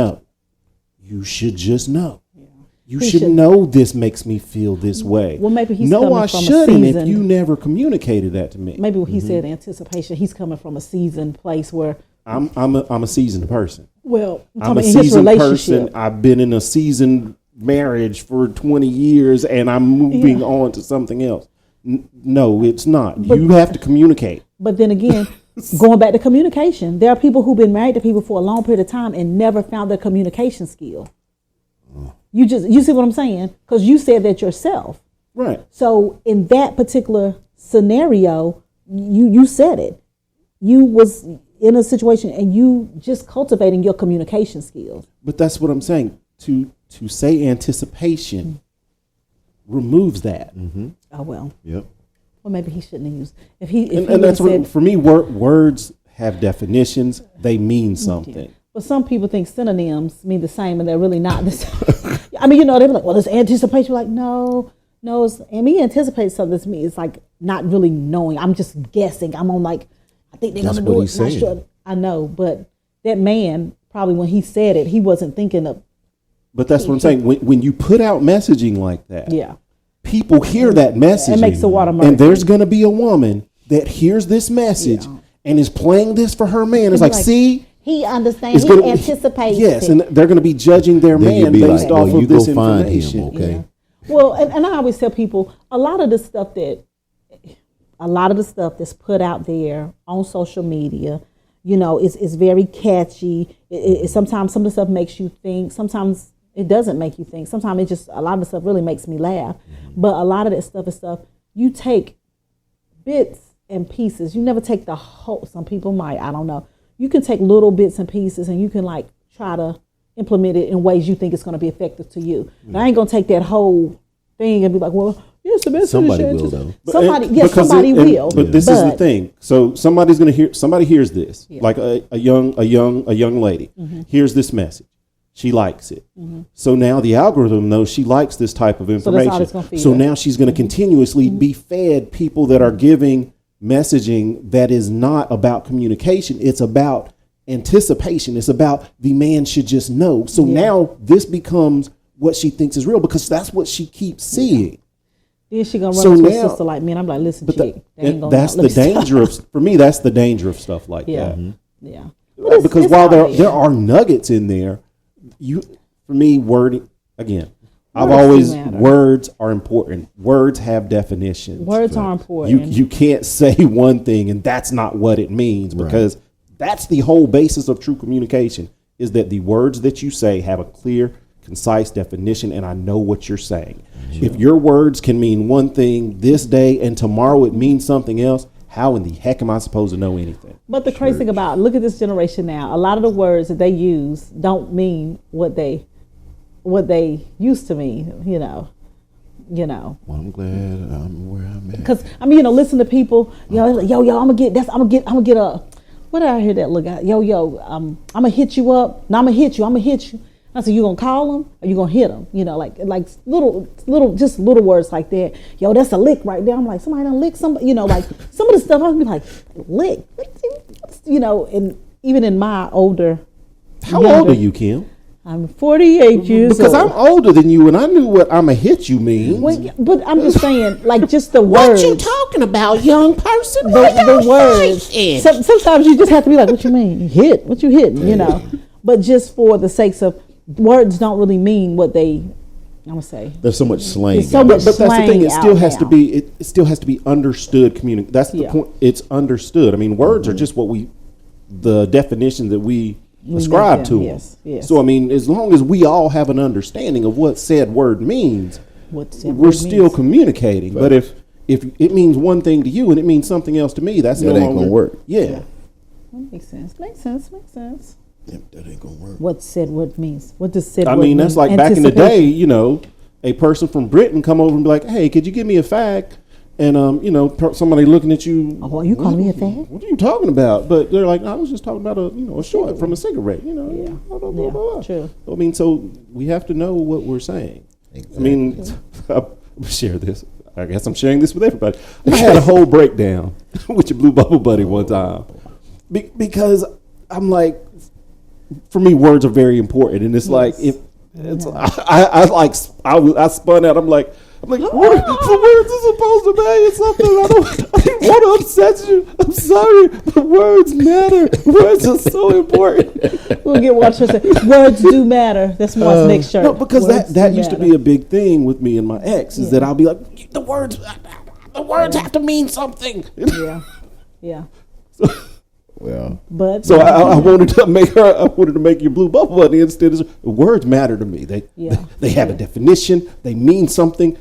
Speaker 4: should just know. Yeah. You should know this makes me feel this way.
Speaker 1: Well, maybe he's
Speaker 4: no,
Speaker 1: coming
Speaker 4: I
Speaker 1: from
Speaker 4: shouldn't
Speaker 1: a season.
Speaker 4: if you never communicated that to me.
Speaker 1: Maybe when he said anticipation, he's coming from a seasoned place where
Speaker 4: I'm a seasoned person.
Speaker 1: Well,
Speaker 4: I'm a
Speaker 1: in his
Speaker 4: seasoned
Speaker 1: relationship.
Speaker 4: person. I've been in a seasoned marriage for 20 years, and I'm moving on to something else. No, it's not. You have to communicate.
Speaker 1: But then again, going back to communication, there are people who've been married to people for a long period of time and never found their communication skill. You see what I'm saying? Because you said that yourself.
Speaker 4: Right.
Speaker 1: So in that particular scenario, you said it. You was in a situation and you just cultivating your communication skills.
Speaker 4: But that's what I'm saying. To say anticipation removes that.
Speaker 1: Oh well.
Speaker 3: Yep.
Speaker 1: Well, maybe he shouldn't have used. If he
Speaker 4: And that's
Speaker 1: said,
Speaker 4: what, for me, words have definitions. They mean something.
Speaker 1: but some people think synonyms mean the same, and they're really not the same. I mean, they're like, well, it's anticipation. Like, no, it's, and me anticipate something to me. It's like not really knowing. I'm just guessing. I'm on like, I think they're
Speaker 3: That's
Speaker 1: gonna do
Speaker 3: what
Speaker 1: it.
Speaker 3: he's
Speaker 1: Not
Speaker 3: saying.
Speaker 1: sure. I know, but that man probably when he said it, he wasn't thinking of.
Speaker 4: But that's what I'm saying. When you put out messaging like that,
Speaker 1: Yeah.
Speaker 4: people hear that message.
Speaker 1: It makes the water murky.
Speaker 4: And there's going to be a woman that hears this message and is playing this for her man. It's like, see,
Speaker 1: he understands.
Speaker 4: it's
Speaker 1: He
Speaker 4: gonna,
Speaker 1: anticipates.
Speaker 4: Yes,
Speaker 1: it.
Speaker 4: and they're going to be judging their
Speaker 3: Then you'd
Speaker 4: man
Speaker 3: be
Speaker 4: based
Speaker 3: like,
Speaker 4: off
Speaker 3: well,
Speaker 4: of
Speaker 3: you
Speaker 4: this
Speaker 3: go find
Speaker 4: information.
Speaker 3: him, okay?
Speaker 1: Well, and I always tell people a lot of the stuff that's put out there on social media, is very catchy. Sometimes some of the stuff makes you think. Sometimes it doesn't make you think. Sometimes a lot of the stuff really makes me laugh. But a lot of that stuff is stuff you take bits and pieces. You never take the whole. Some people might. I don't know. You can take little bits and pieces, and you can like try to implement it in ways you think it's going to be effective to you. But I ain't going to take that whole thing and be like, well, yes, the message.
Speaker 3: Somebody will, though.
Speaker 1: Somebody
Speaker 4: Because
Speaker 1: will.
Speaker 4: But this is the thing. So somebody hears this, like a young lady hears this message. She likes it. So now the algorithm knows she likes this type of
Speaker 1: that's all
Speaker 4: information.
Speaker 1: it's gonna feed
Speaker 4: So
Speaker 1: her.
Speaker 4: now she's going to continuously be fed people that are giving messaging that is not about communication. It's about anticipation. It's about the man should just know. So now this becomes what she thinks is real because that's what she keeps seeing.
Speaker 1: Then she gonna run
Speaker 4: So
Speaker 1: into a
Speaker 4: now-
Speaker 1: sister like me, and I'm like, listen,
Speaker 4: But
Speaker 1: chick, they ain't gonna
Speaker 4: that's the
Speaker 1: let me stop.
Speaker 4: danger of, for me, that's the danger of stuff like
Speaker 1: Yeah,
Speaker 4: that.
Speaker 1: yeah.
Speaker 4: Because while there are nuggets in there, for me, wording, again, I've
Speaker 1: Words do
Speaker 4: always,
Speaker 1: matter.
Speaker 4: words are important. Words have definitions.
Speaker 1: Words are important.
Speaker 4: You can't say one thing and that's not what it means because that's the whole basis of true communication is that the words that you say have a clear, concise definition and I know what you're saying. If your words can mean one thing this day and tomorrow it means something else, how in the heck am I supposed to know anything?
Speaker 1: But the crazy thing about look at this generation now. A lot of the words that they use don't mean what they used to mean.
Speaker 3: Well, I'm glad I'm where I'm at.
Speaker 1: Because listen to people. Yo, I'm gonna get a. What did I hear that look at? I'm gonna hit you up. No, I'm gonna hit you. I said, you gonna call him or you gonna hit him? Like little words like that. Yo, that's a lick right there. I'm like, somebody done lick somebody. Like some of the stuff I'd be like, lick. And even in my older.
Speaker 4: How old are you, Kim?
Speaker 1: I'm 48 years
Speaker 4: Because
Speaker 1: old.
Speaker 4: I'm older than you and I knew what I'ma hit you means.
Speaker 1: Well, but I'm just saying, like, just the words.
Speaker 8: What you talking about, young person?
Speaker 1: The words.
Speaker 8: fighting?
Speaker 1: Sometimes you just have to be like, what you mean? Hit? What you hitting? But just for the sakes of words don't really mean what they, I'm gonna say.
Speaker 3: There's so much slang.
Speaker 1: There's so
Speaker 3: out
Speaker 1: much
Speaker 3: there.
Speaker 4: But that's the thing. It
Speaker 1: slang
Speaker 4: still
Speaker 1: out
Speaker 4: has to
Speaker 1: now.
Speaker 4: be. It still has to be understood. That's the
Speaker 1: Yeah.
Speaker 4: point. It's understood. I mean, words are just the definition that we ascribe
Speaker 1: make
Speaker 4: to
Speaker 1: them,
Speaker 4: them.
Speaker 1: yes.
Speaker 4: So I mean, as long as we all have an understanding of what said word means,
Speaker 1: What said
Speaker 4: we're
Speaker 1: word
Speaker 4: still
Speaker 1: means.
Speaker 4: communicating. But if it means one thing to you and it means something else to me, that's
Speaker 3: That
Speaker 4: no
Speaker 3: ain't
Speaker 4: longer
Speaker 3: gonna work.
Speaker 4: Yeah.
Speaker 1: That makes sense.
Speaker 3: Yep, that ain't gonna work.
Speaker 1: What said what means? What does said
Speaker 4: I
Speaker 1: what
Speaker 4: mean, that's
Speaker 1: mean?
Speaker 4: like back in the
Speaker 1: Anticipation.
Speaker 4: day. A person from Britain come over and be like, "Hey, could you give me a fact?" And somebody looking at you.
Speaker 1: Oh, you calling me a fag?
Speaker 4: What are you talking about? But they're like, I was just talking about a short from a cigarette.
Speaker 1: Yeah.
Speaker 4: Blah, blah, blah,
Speaker 1: Yeah,
Speaker 4: blah.
Speaker 1: true.
Speaker 4: I mean, so we have to know what we're saying. I mean, I'll share this. I guess I'm sharing this with everybody. I had a whole breakdown with your Blue Bubble buddy one time because I'm like, for me, words are very important, and it's like if it's I spun out. I'm like, what the words are supposed to mean something. I didn't want to upset you. I'm sorry, but words matter. Words are so important.
Speaker 1: We'll get one to say words do matter. That's Mark's next shirt.
Speaker 4: No, because
Speaker 1: Words
Speaker 4: that
Speaker 1: do
Speaker 4: used to
Speaker 1: matter.
Speaker 4: be a big thing with me and my ex is that I'll be like, the words,
Speaker 8: the words have to mean something.
Speaker 1: Yeah, yeah.
Speaker 3: Well,
Speaker 1: But
Speaker 4: So I wanted to make your blue bubble buddy instead of words matter to me. They have a definition. They mean something.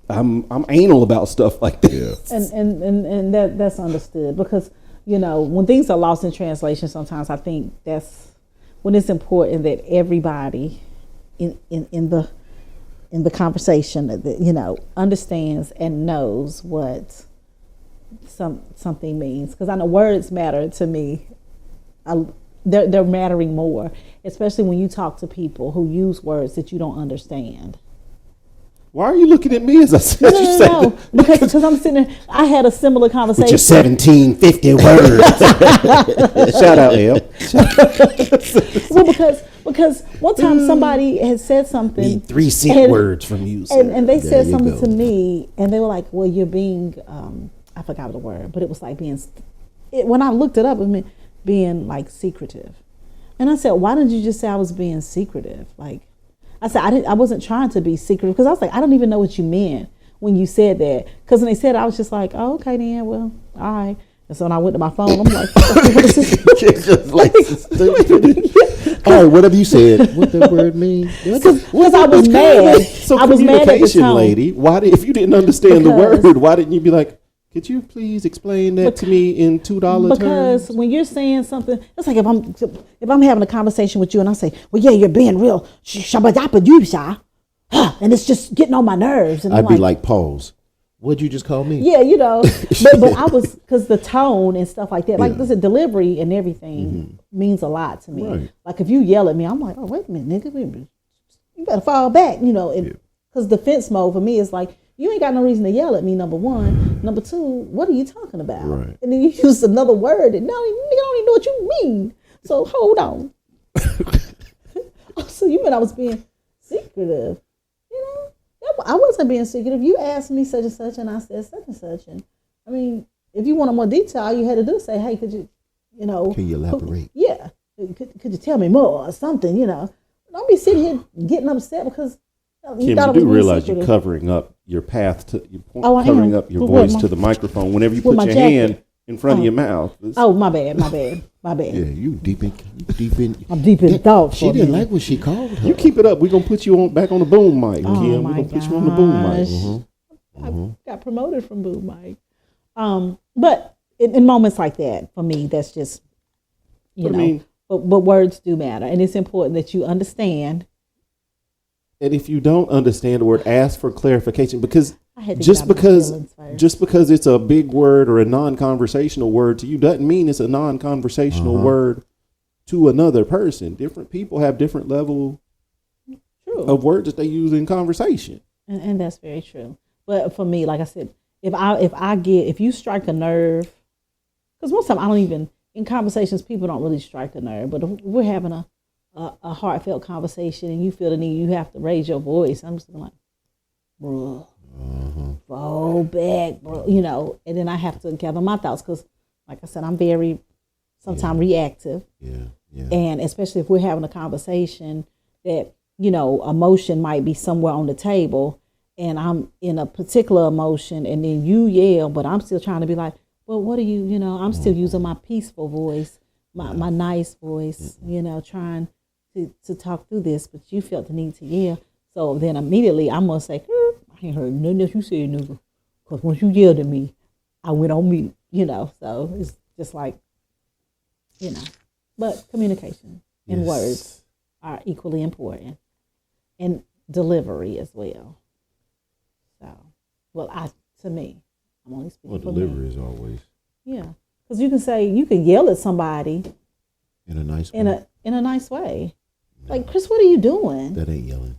Speaker 4: I'm anal about stuff like that.
Speaker 1: and that's understood, because when things are lost in translation, sometimes I think that's when it's important that everybody in the conversation understands and knows what something means, because I know words matter to me. They're mattering more, especially when you talk to people who use words that you don't understand.
Speaker 4: Why are you looking at me as I said you said
Speaker 1: No, because I'm sitting there. I had a similar conversation.
Speaker 4: with your 1750 words? Shout out, El.
Speaker 1: Well, because one time somebody had said something.
Speaker 4: Need 3 cent words from you, sir.
Speaker 1: And they said
Speaker 3: you
Speaker 1: something
Speaker 3: go.
Speaker 1: to me, and they were like, "Well, you're being," I forgot the word, but it was like being. When I looked it up, it meant being like secretive, and I said, "Why didn't you just say I was being secretive?" Like, I said, I wasn't trying to be secretive, because I was like, I don't even know what you meant when you said that. Because when they said it, I was just like, oh, okay, then, well, all right. And so when I went to my phone, I'm like, what is this?
Speaker 3: just like all right, whatever you said. What that word mean?
Speaker 1: Because I was mad.
Speaker 4: So
Speaker 1: I was mad at the
Speaker 4: communication,
Speaker 1: tone.
Speaker 4: lady. If you didn't understand the
Speaker 1: Because-
Speaker 4: word, why didn't you be like, could you please explain that to me in $2
Speaker 1: Because
Speaker 4: terms?
Speaker 1: when you're saying something, it's like if I'm having a conversation with you and I say, well, yeah, you're being real, and it's just getting on my nerves. And
Speaker 3: I'd
Speaker 1: I'm
Speaker 3: be like, pause. What'd you just call me?
Speaker 1: yeah, but I was, because the tone and stuff like that, like listen, delivery and everything means a lot to me.
Speaker 3: Right.
Speaker 1: Like if you yell at me, I'm like, oh, wait a minute, nigga, you better fall back, because defense mode for me is like, you ain't got no reason to yell at me, number one. Number two, what are you talking about?
Speaker 3: Right.
Speaker 1: And then you use another word and now nigga don't even know what you mean. So hold on. So you meant I was being secretive. I wasn't being secretive. You asked me such and such and I said such and such. And I mean, if you wanted more detail, all you had to do is say, hey, could you,
Speaker 3: Can you elaborate?
Speaker 1: Yeah. Could you tell me more or something, Don't be sitting here getting upset because you
Speaker 4: Kim,
Speaker 1: thought
Speaker 4: you
Speaker 1: it was
Speaker 4: do
Speaker 1: being
Speaker 4: realize you're
Speaker 1: secretive.
Speaker 4: covering up your path to
Speaker 1: Oh, I
Speaker 4: covering
Speaker 1: am.
Speaker 4: up your
Speaker 1: With what,
Speaker 4: voice
Speaker 1: my-
Speaker 4: to the microphone whenever you
Speaker 1: with
Speaker 4: put
Speaker 1: my
Speaker 4: your
Speaker 1: jacket?
Speaker 4: hand in front of your mouth.
Speaker 1: Oh, my bad.
Speaker 3: Yeah, you deep in.
Speaker 1: I'm deep in thought.
Speaker 3: She didn't like what she called her.
Speaker 4: You keep it up. We're gonna put you back on the boom mic,
Speaker 1: Oh,
Speaker 4: Kim. We're
Speaker 1: my
Speaker 4: gonna put you on the boom mic.
Speaker 1: gosh. I got promoted from Boom Mike. But in moments like that, for me, that's just,
Speaker 4: But I mean-
Speaker 1: but words do matter. And it's important that you understand.
Speaker 4: And if you don't understand the word, ask for clarification, because
Speaker 1: I had to
Speaker 4: just
Speaker 1: get out my
Speaker 4: because
Speaker 1: feelings first.
Speaker 4: just because it's a big word or a non-conversational word to you doesn't mean it's a non-conversational word to another person. Different people have different level
Speaker 1: True.
Speaker 4: of words that they use in conversation.
Speaker 1: And that's very true. But for me, like I said, if you strike a nerve, because most of the time I don't even, in conversations, people don't really strike a nerve, but if we're having a heartfelt conversation and you feel the need, you have to raise your voice. I'm just like, bro, fall back, bro, and then I have to gather my thoughts because, like I said, I'm very sometimes reactive.
Speaker 3: Yeah.
Speaker 1: And especially if we're having a conversation that, emotion might be somewhere on the table and I'm in a particular emotion and then you yell, but I'm still trying to be like, well, what are you, I'm still using my peaceful voice, my nice voice, trying to talk through this, but you felt the need to yell. So then immediately I'm going to say, I ain't heard nothing else you said, nigga. Because once you yelled at me, I went on mute, so it's just like, but communication and words are equally important, and delivery as well. So, to me, I'm only speaking
Speaker 3: Well,
Speaker 1: for
Speaker 3: delivery
Speaker 1: me.
Speaker 3: is always
Speaker 1: Yeah, because you can yell at somebody
Speaker 3: in a nice way.
Speaker 1: in a nice way, like Chris, what are you doing?
Speaker 3: That ain't yelling.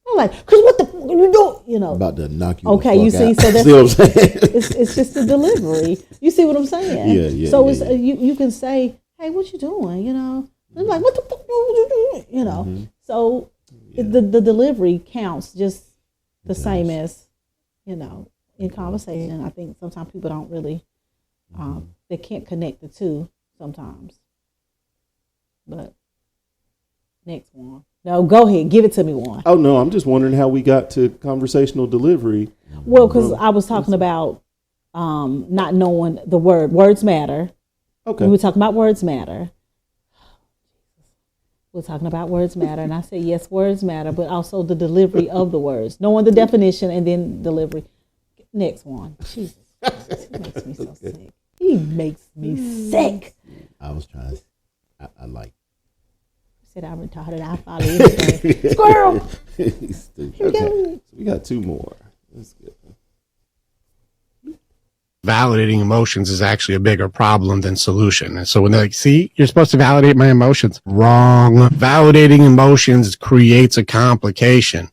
Speaker 1: I'm like, Chris, what the fuck are you doing?
Speaker 3: I'm about to knock you.
Speaker 1: Okay,
Speaker 3: the
Speaker 1: you
Speaker 3: fuck
Speaker 1: see,
Speaker 3: out.
Speaker 1: so that's
Speaker 3: See what I'm saying?
Speaker 1: it's just the delivery. You see what I'm saying?
Speaker 3: Yeah.
Speaker 1: So it's you can say, hey, what you doing? They're like, what the fuck you doing? So the delivery counts just the same as in conversation. I think sometimes people don't really they can't connect the two sometimes. But next one. No, go ahead. Give it to me, Juan.
Speaker 4: Oh no, I'm just wondering how we got to conversational delivery.
Speaker 1: Well, because I was talking about not knowing the word. Words matter.
Speaker 4: Okay.
Speaker 1: We were talking about words matter. We're talking about words matter. And I said, yes, words matter, but also the delivery of the words. Knowing the definition and then delivery. Next one. Jesus Christ. He makes me so sick. He makes me sick.
Speaker 3: I was trying to. I like.
Speaker 1: Said I'm retarded. I follow anything. Squirrel.
Speaker 3: Stupid.
Speaker 1: Here we go.
Speaker 4: So we got two more. That's good.
Speaker 8: Validating emotions is actually a bigger problem than solution. And so when they're like, see, you're supposed to validate my emotions. Wrong. Validating emotions creates a complication.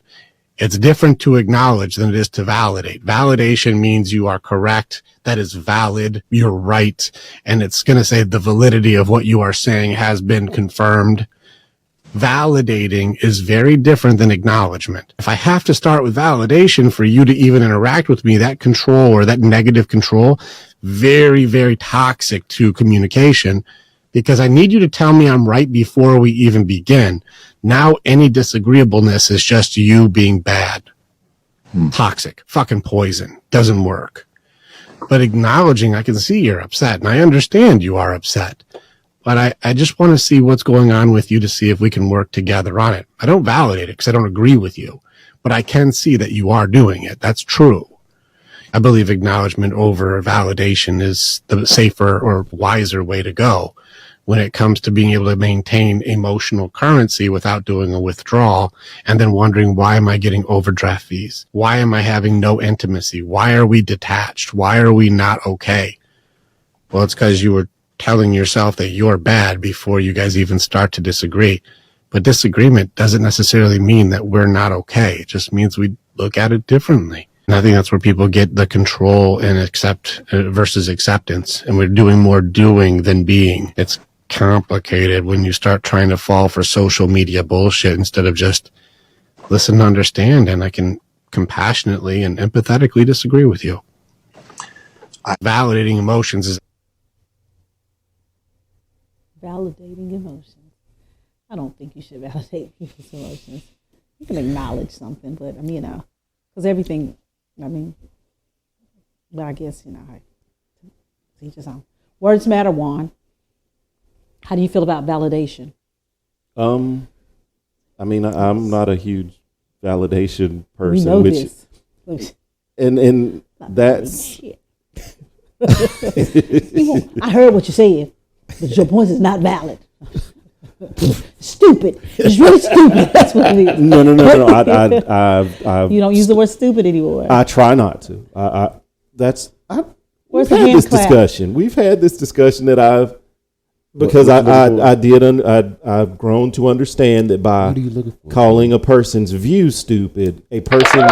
Speaker 8: It's different to acknowledge than it is to validate. Validation means you are correct. That is valid. You're right. And it's going to say the validity of what you are saying has been confirmed. Validating is very different than acknowledgement. If I have to start with validation for you to even interact with me, that control or that negative control, very, very toxic to communication, because I need you to tell me I'm right before we even begin. Now any disagreeableness is just you being bad. Toxic. Fucking poison. Doesn't work. But acknowledging, I can see you're upset, and I understand you are upset. But I just want to see what's going on with you to see if we can work together on it. I don't validate it because I don't agree with you, but I can see that you are doing it. That's true. I believe acknowledgement over validation is the safer or wiser way to go when it comes to being able to maintain emotional currency without doing a withdrawal and then wondering, why am I getting overdraft fees? Why am I having no intimacy? Why are we detached? Why are we not okay? Well, it's because you were telling yourself that you're bad before you guys even start to disagree. But disagreement doesn't necessarily mean that we're not okay. It just means we look at it differently. And I think that's where people get the control and accept versus acceptance. And we're doing more doing than being. It's complicated when you start trying to fall for social media bullshit instead of just listen and understand. And I can compassionately and empathetically disagree with you. Validating emotions is
Speaker 1: Validating emotions. I don't think you should validate people's emotions. You can acknowledge something, but because everything, but I guess, each his own. Words matter, Juan. How do you feel about validation?
Speaker 4: I'm not a huge validation person.
Speaker 1: We know this.
Speaker 4: And that's
Speaker 1: Shit. I heard what you said, but your point is not valid. Stupid. It's really stupid. That's what it is.
Speaker 4: no.
Speaker 1: You don't use the word stupid anymore.
Speaker 4: I try not to.
Speaker 1: Where's
Speaker 4: We've
Speaker 1: the
Speaker 4: had
Speaker 1: hand
Speaker 4: this
Speaker 1: clap?
Speaker 4: discussion. We've had this discussion that I've grown to understand that by
Speaker 3: What are you looking for?
Speaker 4: calling a person's view stupid, a person.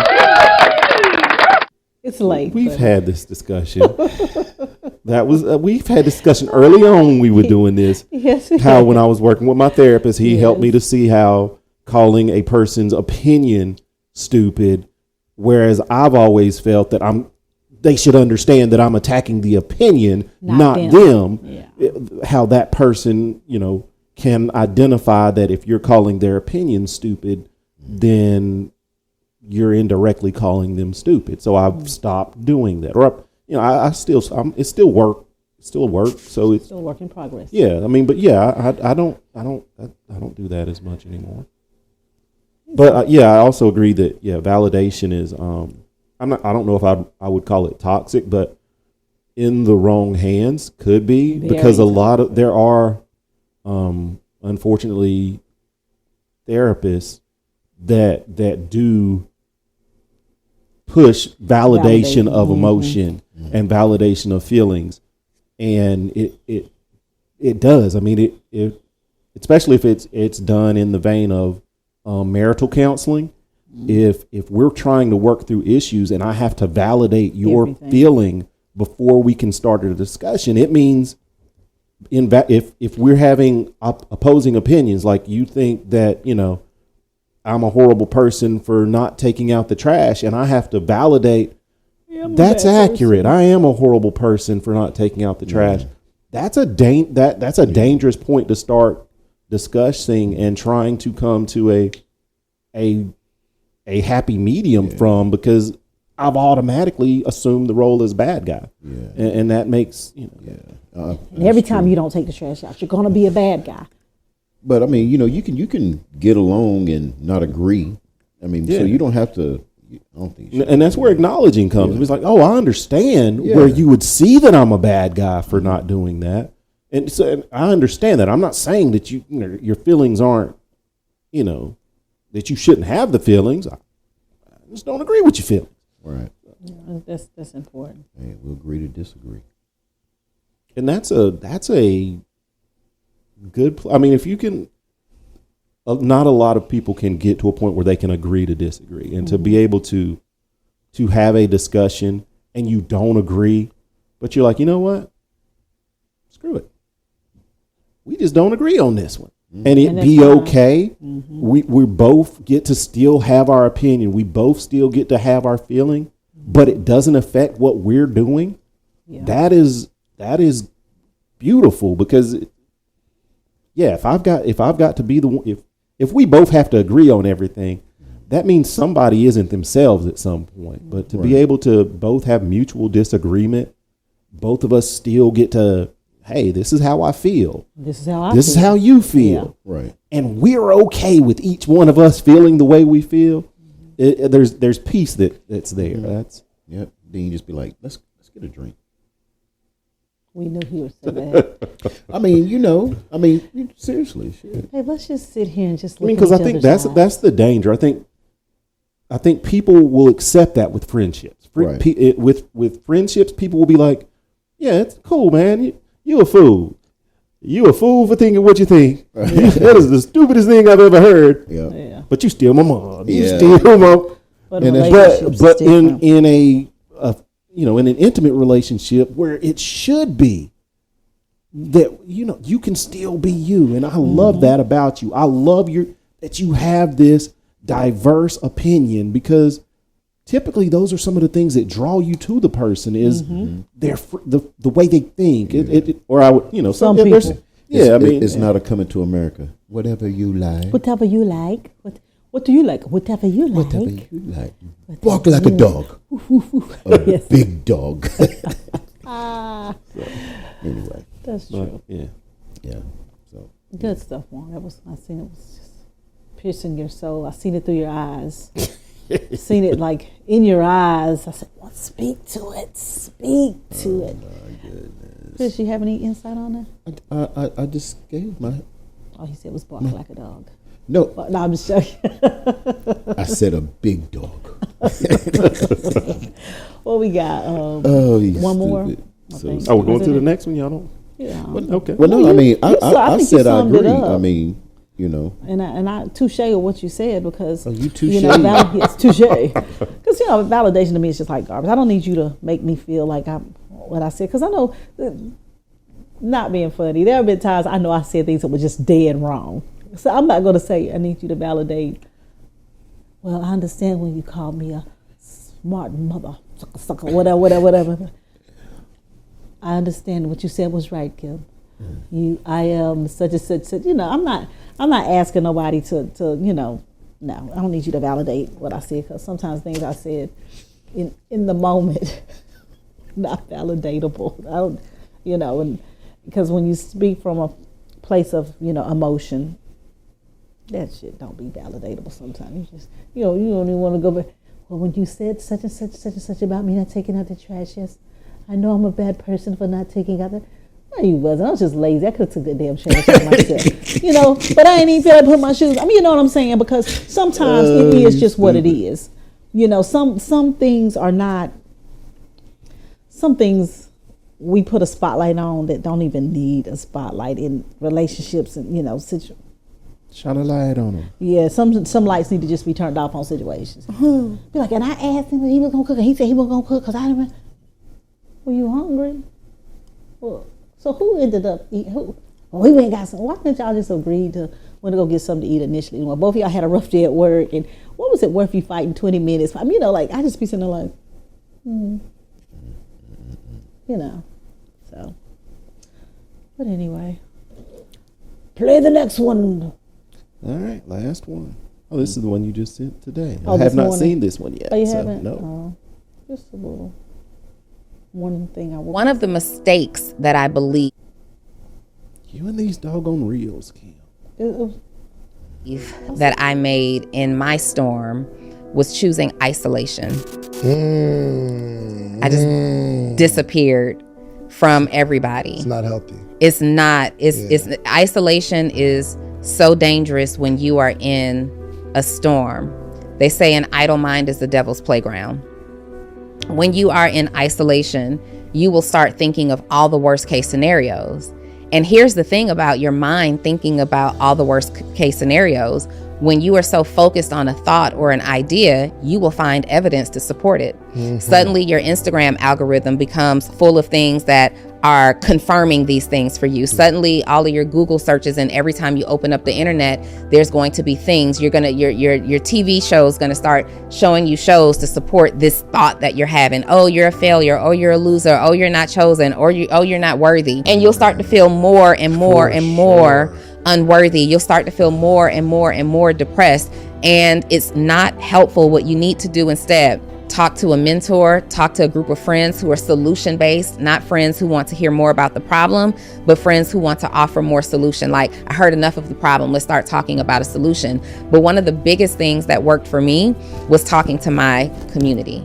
Speaker 1: It's late.
Speaker 4: We've
Speaker 1: but-
Speaker 4: had this discussion. We've had discussion early on when we were doing this.
Speaker 1: Yes.
Speaker 4: How when I was working with my therapist, he helped me to see how calling a person's opinion stupid, whereas I've always felt that they should understand that I'm attacking the opinion, not them.
Speaker 1: Yeah.
Speaker 4: How that person, can identify that if you're calling their opinion stupid, then you're indirectly calling them stupid. So I've stopped doing that. Or it's still work. So it's
Speaker 1: Still a work in progress.
Speaker 4: yeah. I don't do that as much anymore. But I also agree that validation is I don't know if I would call it toxic, but in the wrong hands could be, because there are unfortunately therapists that do push validation of emotion and validation of feelings, and it does. It especially if it's done in the vein of marital counseling. If we're trying to work through issues and I have to validate your feeling before we can start a discussion, it means if we're having opposing opinions, like you think that I'm a horrible person for not taking out the trash, and I have to validate that's accurate. I am a horrible person for not taking out the trash. That's a dangerous point to start discussing and trying to come to a happy medium from, because I've automatically assumed the role as bad guy.
Speaker 3: Yeah.
Speaker 4: And that makes,
Speaker 1: And every time you don't take the trash out, you're gonna be a bad guy.
Speaker 3: But I mean, you can get along and not agree. I mean,
Speaker 4: Yeah.
Speaker 3: so you don't have to. I don't think. You should.
Speaker 4: and that's where acknowledging comes. It's like, oh, I understand
Speaker 3: Yeah.
Speaker 4: where you would see that I'm a bad guy for not doing that. And so and I understand that. I'm not saying that your feelings aren't, that you shouldn't have the feelings. I just don't agree with your feelings.
Speaker 3: Right.
Speaker 1: That's important.
Speaker 3: Hey, we'll agree to disagree.
Speaker 4: And that's a good. I mean, if you can, not a lot of people can get to a point where they can agree to disagree, and to be able to have a discussion and you don't agree, but you're like, you know what? Screw it. We just don't agree on this one, and it
Speaker 1: And that's
Speaker 4: be
Speaker 1: fine.
Speaker 4: okay. We both get to still have our opinion. We both still get to have our feeling, but it doesn't affect what we're doing.
Speaker 1: Yeah.
Speaker 4: That is beautiful, because if I've got to be the one, if we both have to agree on everything, that means somebody isn't themselves at some point. But to be able to both have mutual disagreement, both of us still get to, hey, this is how I feel.
Speaker 1: This is how I
Speaker 4: This is
Speaker 1: feel.
Speaker 4: how you feel.
Speaker 3: Right.
Speaker 4: And we're okay with each one of us feeling the way we feel. There's peace that's there. That's
Speaker 3: Yep. Then you just be like, let's get a drink.
Speaker 1: We knew he would say that.
Speaker 3: I mean, seriously, shit.
Speaker 1: Hey, let's just sit here and just
Speaker 4: I
Speaker 1: look
Speaker 4: mean,
Speaker 1: at
Speaker 4: because I
Speaker 1: each
Speaker 4: think
Speaker 1: other's eyes.
Speaker 4: that's the danger. I think people will accept that with friendships.
Speaker 3: Right.
Speaker 4: With friendships, people will be like, "Yeah, it's cool, man. You a fool. You a fool for thinking what you think. That is the stupidest thing I've ever heard.
Speaker 3: Yeah.
Speaker 1: Yeah.
Speaker 4: But you still my mom. You
Speaker 3: Yeah.
Speaker 4: still my."
Speaker 1: But
Speaker 3: And that's-
Speaker 1: relationships
Speaker 4: But
Speaker 1: is different.
Speaker 4: in in an intimate relationship where it should be that you can still be you, and I love that about you. I love that you have this diverse opinion, because typically those are some of the things that draw you to the person is the way they think. Or I would
Speaker 1: Some
Speaker 4: there's-
Speaker 1: people.
Speaker 4: Yeah, I mean,
Speaker 3: it's not a coming to America. Whatever you like.
Speaker 1: Whatever you like. What do you like? Whatever you like.
Speaker 3: Whatever you like. Bark like a dog. A
Speaker 1: Yes.
Speaker 3: big dog.
Speaker 1: Ah,
Speaker 3: Anyway,
Speaker 1: that's true.
Speaker 4: but, yeah.
Speaker 3: yeah. So
Speaker 1: Good stuff, Juan. I seen it was just piercing your soul. I seen it through your eyes. Seen it like in your eyes. I said, well, speak to it. Speak to it. Does she have any insight on that?
Speaker 3: I just gave my
Speaker 1: Oh, he said it was bark like a dog.
Speaker 3: no.
Speaker 1: But, no, I'm just joking.
Speaker 3: I said a big dog.
Speaker 1: What we got?
Speaker 3: Oh, you
Speaker 1: One more?
Speaker 3: stupid.
Speaker 1: I
Speaker 3: So
Speaker 1: think.
Speaker 4: Oh, we're going
Speaker 1: Was
Speaker 4: to
Speaker 1: it-
Speaker 4: the next one, y'all don't.
Speaker 1: Yeah.
Speaker 4: Okay.
Speaker 3: Well, no,
Speaker 1: No,
Speaker 3: I mean,
Speaker 1: I
Speaker 3: I
Speaker 1: think you
Speaker 3: said I
Speaker 1: summed it
Speaker 3: agree.
Speaker 1: up.
Speaker 3: I mean,
Speaker 1: And I touche with what you said, because
Speaker 3: Oh, you touche?
Speaker 1: yes, touche. Because validation to me is just like garbage. I don't need you to make me feel like I'm what I said, because I know, not being funny, there have been times I know I said things that were just dead wrong. So I'm not going to say I need you to validate. Well, I understand when you call me a smart mother, sucker, whatever. I understand what you said was right, Kim. I am such and such. I'm not asking nobody to. No, I don't need you to validate what I said, because sometimes things I said in the moment not validatable. I don't, and because when you speak from a place of emotion, that shit don't be validatable. Sometimes you just you don't even want to go back. Well, when you said such and such about me not taking out the trash, yes, I know I'm a bad person for not taking out the. No, you wasn't. I was just lazy. I could have took that damn trash out myself. But I ain't even feel like putting my shoes. I mean, you know what I'm saying? Because sometimes it is just what it is. Some things are not. Some things we put a spotlight on that don't even need a spotlight in relationships and
Speaker 3: shine a light on them.
Speaker 1: Yeah, some lights need to just be turned off on situations. Be like, and I asked him if he was gonna cook, and he said he was gonna cook because I didn't. Were you hungry? Well, so who ended up eating? Who? Well, we went and got some. Why didn't y'all just agree to want to go get something to eat initially? Well, both of y'all had a rough day at work, and what was it worth you fighting 20 minutes? I mean, I just be sitting there like, So. But anyway, Play the next one.
Speaker 4: All right, last one. Oh, this is the one you just sent today.
Speaker 1: Oh,
Speaker 4: I have
Speaker 1: this
Speaker 4: not
Speaker 1: morning.
Speaker 4: seen this one yet.
Speaker 1: Oh, you
Speaker 4: so,
Speaker 1: haven't?
Speaker 4: No.
Speaker 1: Oh, just a little. One thing I will.
Speaker 9: One of the mistakes that I believe
Speaker 4: You and these doggone reels, Kim.
Speaker 9: that I made in my storm was choosing isolation. I just disappeared from everybody.
Speaker 8: It's not healthy.
Speaker 9: It's not. It's isolation is so dangerous when you are in a storm. They say an idle mind is the devil's playground. When you are in isolation, you will start thinking of all the worst case scenarios. And here's the thing about your mind thinking about all the worst case scenarios. When you are so focused on a thought or an idea, you will find evidence to support it. Suddenly your Instagram algorithm becomes full of things that are confirming these things for you. Suddenly all of your Google searches, and every time you open up the internet, there's going to be things your TV show is going to start showing you shows to support this thought that you're having. Oh, you're a failure. Oh, you're a loser. Oh, you're not chosen. Or you're not worthy. And you'll start to feel more and more and more unworthy. You'll start to feel more and more and more depressed. And it's not helpful. What you need to do instead, talk to a mentor, talk to a group of friends who are solution based, not friends who want to hear more about the problem, but friends who want to offer more solution. Like, I heard enough of the problem, let's start talking about a solution. But one of the biggest things that worked for me was talking to my community.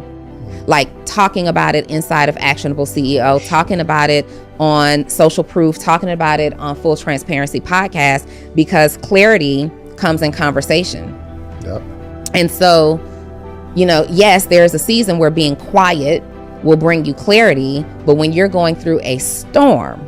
Speaker 9: Like talking about it inside of Actionable CEO, talking about it on Social Proof, talking about it on Full Transparency Podcast, because clarity comes in conversation.
Speaker 8: Yep.
Speaker 9: And so, yes, there's a season where being quiet will bring you clarity, but when you're going through a storm,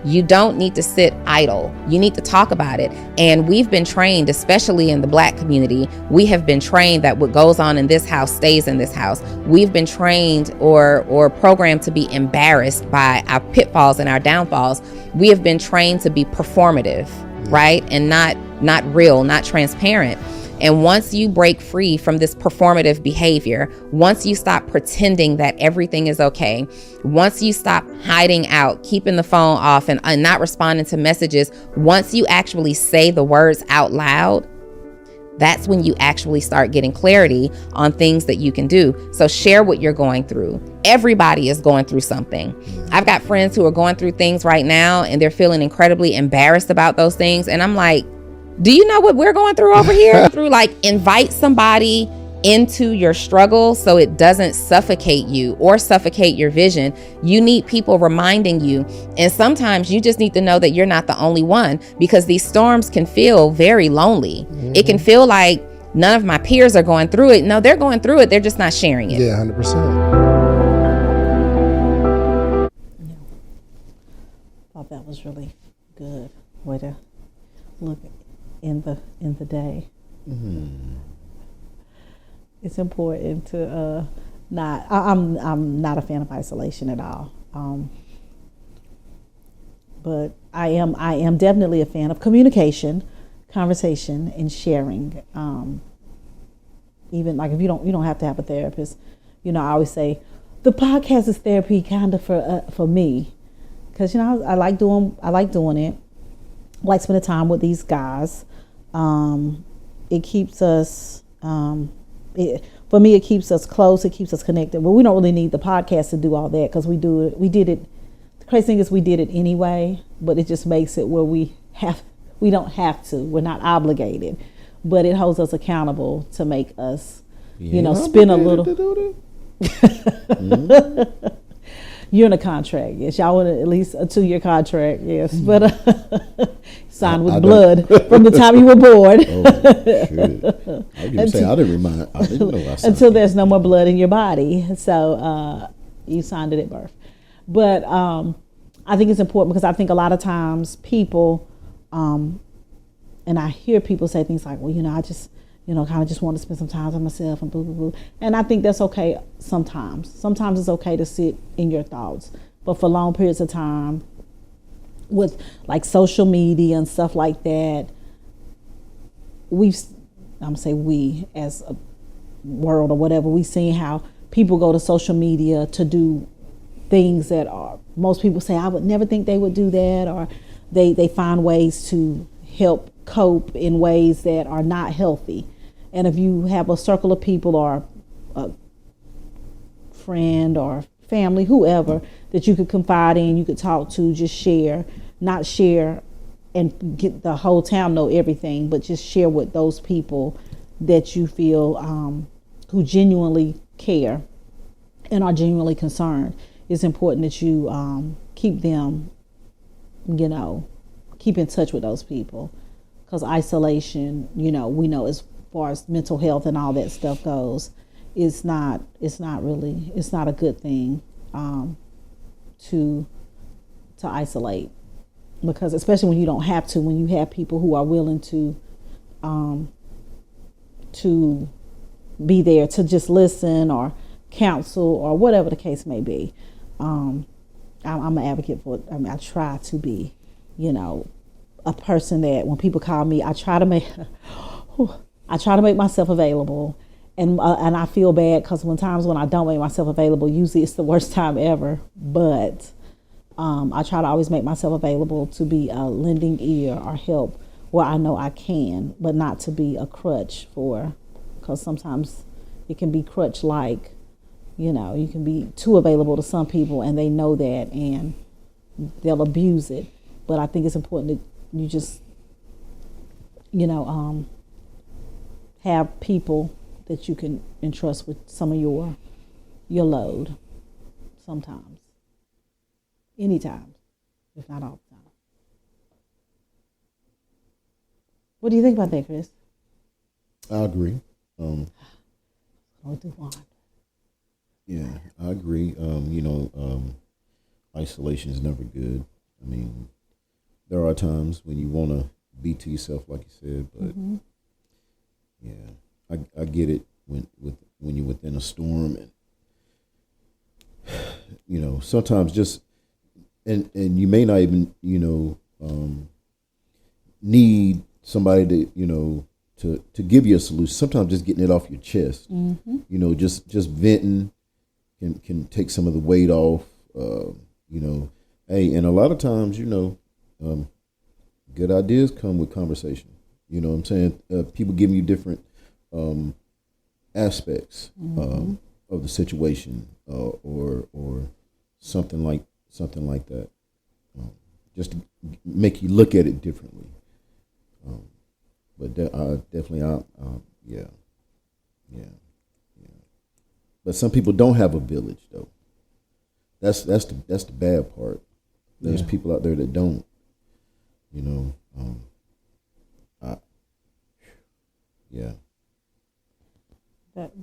Speaker 9: you don't need to sit idle. You need to talk about it. And we've been trained, especially in the Black community, we have been trained that what goes on in this house stays in this house. We've been trained or programmed to be embarrassed by our pitfalls and our downfalls. We have been trained to be performative, right? And not real, not transparent. And once you break free from this performative behavior, once you stop pretending that everything is okay, once you stop hiding out, keeping the phone off and not responding to messages, once you actually say the words out loud, that's when you actually start getting clarity on things that you can do. So share what you're going through. Everybody is going through something. I've got friends who are going through things right now and they're feeling incredibly embarrassed about those things. And I'm like, do you know what we're going through over here? Invite somebody into your struggle so it doesn't suffocate you or suffocate your vision. You need people reminding you. And sometimes you just need to know that you're not the only one, because these storms can feel very lonely. It can feel like none of my peers are going through it. No, they're going through it. They're just not sharing it.
Speaker 8: Yeah, 100%.
Speaker 1: Thought that was really good way to look in the day. It's important to not. I'm not a fan of isolation at all. But I am definitely a fan of communication, conversation, and sharing. Even like if you don't have to have a therapist. I always say the podcast is therapy kind of for me, because I like doing it. I like spending time with these guys. It keeps us. For me, it keeps us close. It keeps us connected. But we don't really need the podcast to do all that, because we did it. The crazy thing is we did it anyway, but it just makes it where we don't have to. We're not obligated, but it holds us accountable to make us, spend a little. You're in a contract, yes. Y'all want at least a 2-year contract, yes. But signed with blood from the time you were born.
Speaker 3: Oh, shit. I was going to say, I didn't know I signed
Speaker 1: until there's no more blood in your body. So you signed it at birth. But I think it's important, because I think a lot of times people, and I hear people say things like, well, I just, kind of just want to spend some time with myself and blah, blah, blah. And I think that's okay sometimes. Sometimes it's okay to sit in your thoughts. But for long periods of time, with like social media and stuff like that, we as a world or whatever, we've seen how people go to social media to do things that most people say, I would never think they would do that, or they find ways to help cope in ways that are not healthy. And if you have a circle of people or a friend or family, whoever, that you could confide in, you could talk to, just share, not share and get the whole town know everything, but just share with those people that you feel who genuinely care and are genuinely concerned. It's important that you keep them, keep in touch with those people, because isolation, we know as far as mental health and all that stuff goes, it's not a good thing to isolate, because especially when you don't have to, when you have people who are willing to be there to just listen or counsel or whatever the case may be. I'm an advocate for it. I mean, I try to be, a person that when people call me, I try to make myself available. And I feel bad because when I don't make myself available, usually it's the worst time ever. But I try to always make myself available to be a lending ear or help where I know I can, but not to be a crutch for, because sometimes it can be crutch-like. You can be too available to some people and they know that and they'll abuse it. But I think it's important that you just, have people that you can entrust with some of your load sometimes. Anytime, if not all the time. What do you think about that, Chris?
Speaker 3: I agree.
Speaker 1: Go through one.
Speaker 3: Yeah, I agree. Isolation is never good. I mean, there are times when you want to be to yourself, like you said, but yeah, I get it when you're within a storm, and sometimes just and you may not even need somebody to give you a solution. Sometimes just getting it off your chest, just venting can take some of the weight off. Hey, and a lot of times, good ideas come with conversation. You know what I'm saying? People giving you different aspects of the situation, or something like that, just to make you look at it differently. But definitely, yeah. But some people don't have a village, though. That's the bad part. There's people out there that don't.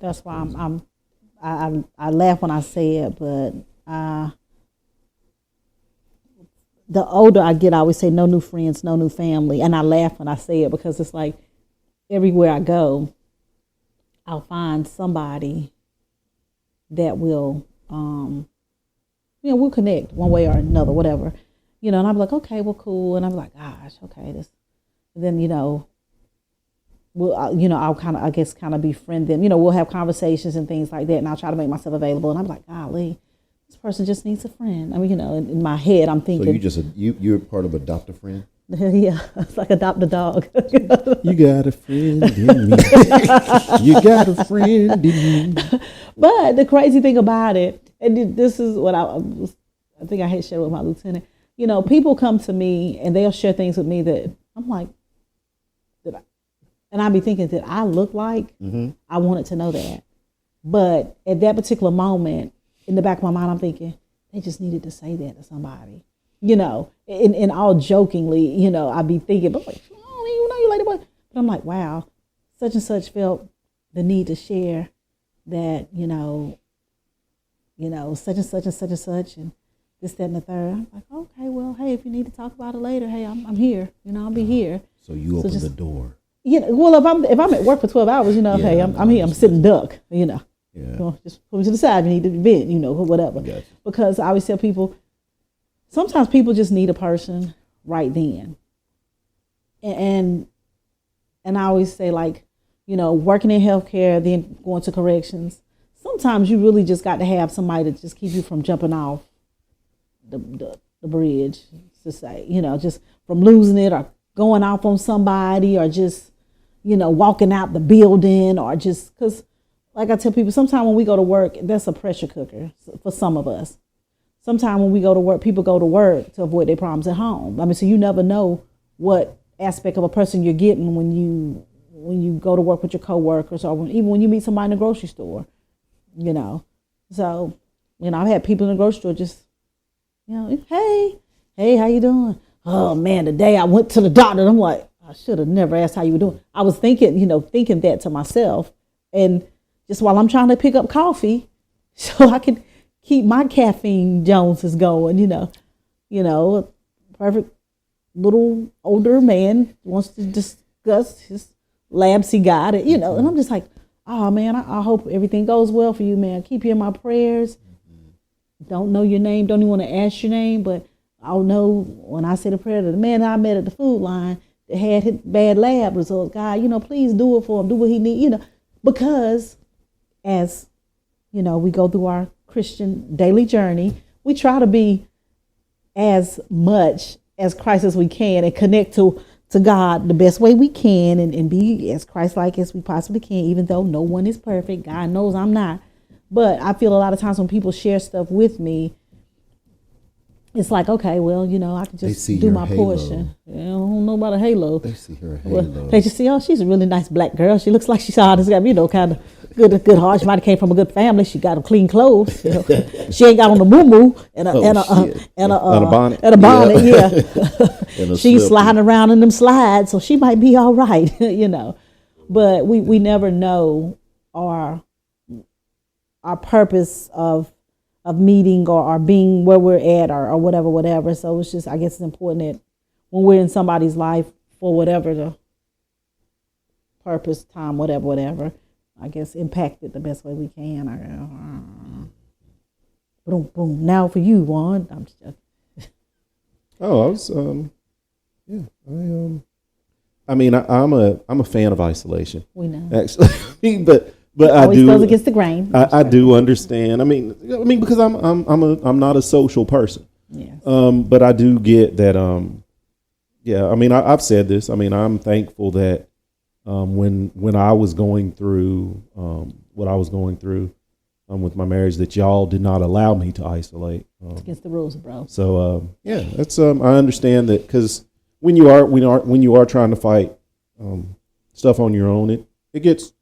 Speaker 1: That's why I laugh when I say it, but the older I get, I always say no new friends, no new family, and I laugh when I say it because it's like everywhere I go, I'll find somebody that will, we'll connect one way or another, whatever, and I'm like, okay, well, cool, and I'm like, gosh, okay, this, and then I'll kind of befriend them. We'll have conversations and things like that, and I'll try to make myself available. And I'm like, golly, this person just needs a friend. I mean, in my head, I'm thinking. So
Speaker 3: you're part of Adopt a Friend?
Speaker 1: Yeah, it's like adopt a dog.
Speaker 3: You got a friend in me. You got a friend in me.
Speaker 1: But the crazy thing about it, and this is what I think I had shared with my lieutenant. People come to me and they'll share things with me that I'm like, and I'll be thinking that I look like. I wanted to know that. But at that particular moment, in the back of my mind, I'm thinking, they just needed to say that to somebody. And all jokingly, I'd be thinking, but like, I don't even know you like that. But I'm like, wow, such and such felt the need to share that, such and such and such and such, and this, that, and the third. I'm like, okay, well, hey, if you need to talk about it later, hey, I'm here. I'll be here.
Speaker 3: So you open the door.
Speaker 1: Well, if I'm at work for 12 hours, hey, I'm here. I'm sitting duck.
Speaker 3: Yeah.
Speaker 1: Just put me to the side. You need to vent. Whatever.
Speaker 3: Gotcha.
Speaker 1: Because I always tell people, sometimes people just need a person right then. And I always say, like, working in healthcare, then going to corrections. Sometimes you really just got to have somebody to just keep you from jumping off the bridge, to say, just from losing it or going off on somebody or just, walking out the building or just because, like I tell people, sometimes when we go to work, that's a pressure cooker for some of us. Sometimes when we go to work, people go to work to avoid their problems at home. I mean, so you never know what aspect of a person you're getting when you go to work with your coworkers or even when you meet somebody in the grocery store, So, I've had people in the grocery store just, hey, how you doing? Oh man, the day I went to the doctor, I'm like, I should have never asked how you were doing. I was thinking that to myself, and just while I'm trying to pick up coffee, so I can keep my caffeine Joneses going, a perfect little older man wants to discuss his labs he got, and I'm just like, oh man, I hope everything goes well for you, man. Keep you in my prayers. Don't know your name, don't even want to ask your name, but I'll know when I say the prayer to the man that I met at the food line that had his bad lab results. God, please do it for him, do what he needs, because as, we go through our Christian daily journey, we try to be as much as Christ as we can and connect to God the best way we can and be as Christ-like as we possibly can, even though no one is perfect. God knows I'm not. But I feel a lot of times when people share stuff with me, it's like, okay, well, I can just do my portion. I don't know about a halo.
Speaker 3: They see her halo.
Speaker 1: They just see, oh, she's a really nice black girl. She looks like she's kind of good heart. She might have came from a good family. She got clean clothes. She ain't got on a muumuu and a bonnet. Yeah. She's sliding around in them slides, so she might be all right. But we never know our purpose of meeting or being where we're at or whatever. So it's just, I guess it's important that when we're in somebody's life for whatever the purpose, time, whatever, I guess impact it the best way we can. Boom, boom. Now for you, Juan. I'm just joking.
Speaker 4: Oh, I was, I'm a fan of isolation.
Speaker 1: We know.
Speaker 4: Actually, but I
Speaker 1: always
Speaker 4: do
Speaker 1: goes against the grain.
Speaker 4: I do understand. I mean, because I'm not a social person.
Speaker 1: Yes.
Speaker 4: But I do get that. I've said this. I'm thankful that when I was going through what I was going through with my marriage, that y'all did not allow me to isolate.
Speaker 1: It's against the rules, bro.
Speaker 4: So that's I understand that, because when you are trying to fight stuff on your own, it gets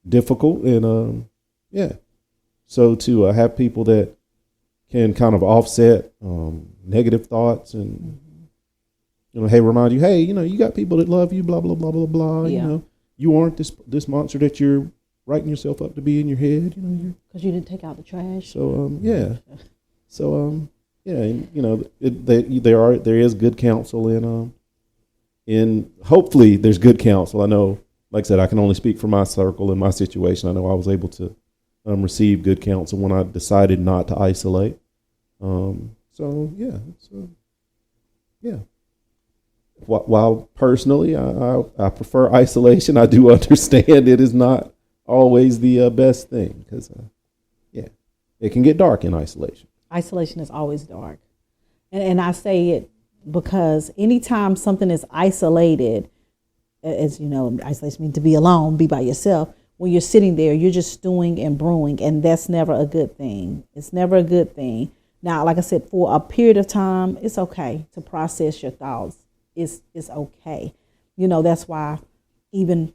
Speaker 4: difficult, and so to have people that can kind of offset negative thoughts and remind you, hey, you got people that love you, blah blah blah blah blah.
Speaker 1: Yeah.
Speaker 4: You aren't this monster that you're writing yourself up to be in your head.
Speaker 1: Because you didn't take out the trash.
Speaker 4: So there is good counsel in hopefully there's good counsel. I know. Like I said, I can only speak for my circle and my situation. I know I was able to receive good counsel when I decided not to isolate. While personally, I prefer isolation, I do understand it is not always the best thing, because it can get dark in isolation.
Speaker 1: Isolation is always dark, and I say it because anytime something is isolated, as you know, isolation means to be alone, be by yourself. When you're sitting there, you're just stewing and brewing, and that's never a good thing. It's never a good thing. Now, like I said, for a period of time, it's okay to process your thoughts. It's okay. That's why even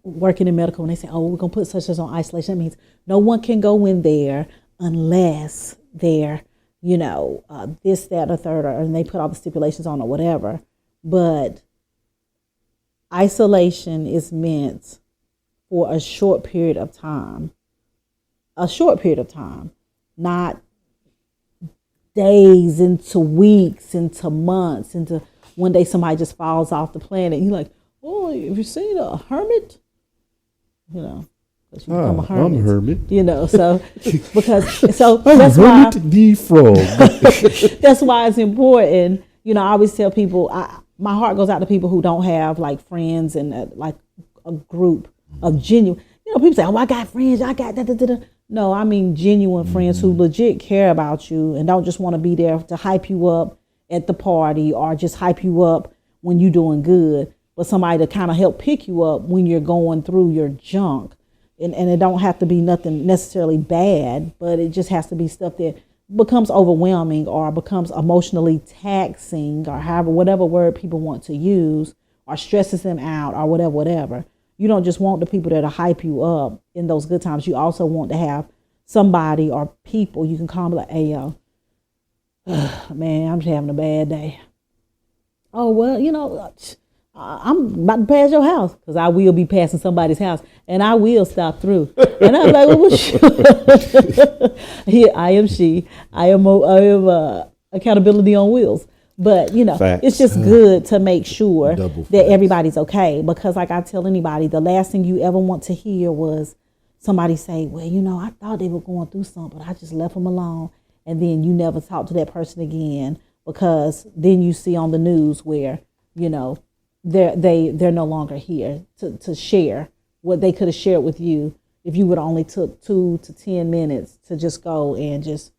Speaker 1: working in medical, when they say, oh, we're going to put such as on isolation, that means no one can go in there unless they're, this, that, or third, and they put all the stipulations on or whatever. But isolation is meant for a short period of time, not days into weeks, into months, into one day somebody just falls off the planet. You're like, oh, have you seen a hermit? Because you become a hermit.
Speaker 4: I'm a hermit.
Speaker 1: So that's why
Speaker 4: the frog.
Speaker 1: that's why it's important. I always tell people, my heart goes out to people who don't have like friends and like a group of genuine. People say, "Oh, I got friends. I got da." No, I mean genuine friends who legit care about you and don't just want to be there to hype you up at the party or just hype you up when you're doing good, but somebody to kind of help pick you up when you're going through your junk. And it don't have to be nothing necessarily bad, but it just has to be stuff that becomes overwhelming or becomes emotionally taxing or however, whatever word people want to use, or stresses them out or whatever. You don't just want the people that will hype you up in those good times. You also want to have somebody or people you can call like, hey, yo, man, I'm just having a bad day. Oh, well, you know, I'm about to pass your house, because I will be passing somebody's house, and I will stop through. And I'm like, well, here I am. I am accountability on wheels. But you know,
Speaker 4: Facts.
Speaker 1: It's just good to make sure
Speaker 3: Double
Speaker 1: that
Speaker 3: facts.
Speaker 1: everybody's okay. Because like I tell anybody, the last thing you ever want to hear was somebody say, well, you know, I thought they were going through something, but I just left them alone. And then you never talk to that person again, because then you see on the news where, you know, they're no longer here to share what they could have shared with you if you would only took 2 to 10 minutes to just go and just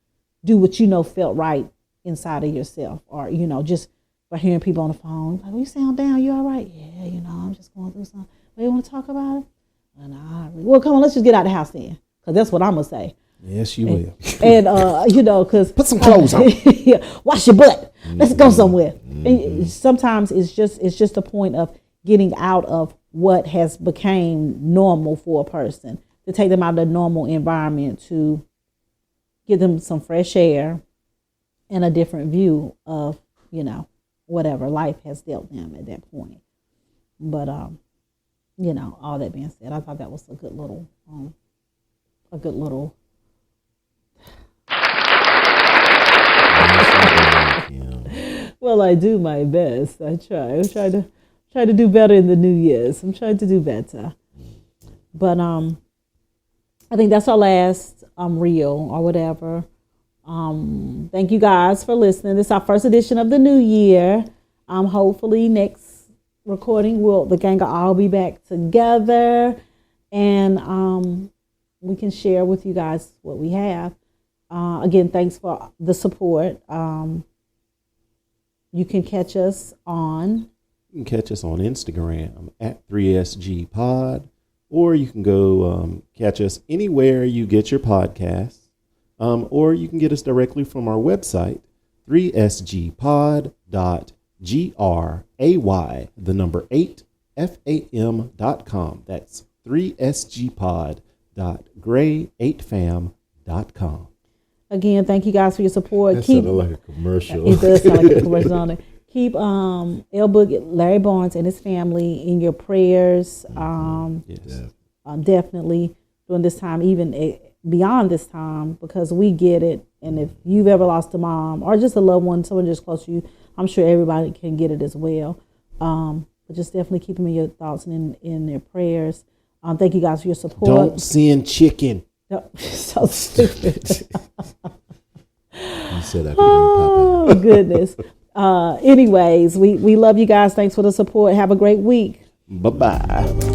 Speaker 1: do what you know felt right inside of yourself. Or, you know, just by hearing people on the phone, like, well, you sound down, you all right? Yeah, you know, I'm just going through something. Well, you want to talk about it? Well, come on, let's just get out of the house then, because that's what I'm gonna say.
Speaker 4: Yes, you will.
Speaker 1: And you know, because
Speaker 4: Put some clothes on.
Speaker 1: yeah, wash your butt. Let's go somewhere. And sometimes it's just a point of getting out of what has became normal for a person, to take them out of the normal environment, to give them some fresh air and a different view of, you know, whatever life has dealt them at that point. But you know, all that being said, I thought that was a good little well, I do my best. I try. I try to do better in the New Year's. I'm trying to do better. But I think that's our last reel or whatever. Thank you guys for listening. This is our first edition of the new year. Hopefully next recording the gang will all be back together, and we can share with you guys what we have. Again, thanks for the support. You can catch us on
Speaker 4: Instagram at 3SGPod, or you can go catch us anywhere you get your podcasts, or you can get us directly from our website, 3sgpod.gray8fam.com. That's 3sgpod.gray8fam.com.
Speaker 1: Again, thank you guys for your support.
Speaker 3: That sounded like a commercial.
Speaker 1: It does sound like a commercial on it. Keep L Book, Larry Barnes and his family in your prayers.
Speaker 4: Yes.
Speaker 1: Definitely during this time, even beyond this time, because we get it. And if you've ever lost a mom or just a loved one, someone just close to you, I'm sure everybody can get it as well. But just definitely keep them in your thoughts and in their prayers. Thank you guys for your support.
Speaker 4: Don't send chicken.
Speaker 1: No, so stupid.
Speaker 3: You said I could
Speaker 1: Oh, goodness. Anyways, we love you guys. Thanks for the support. Have a great week.
Speaker 4: Bye-bye.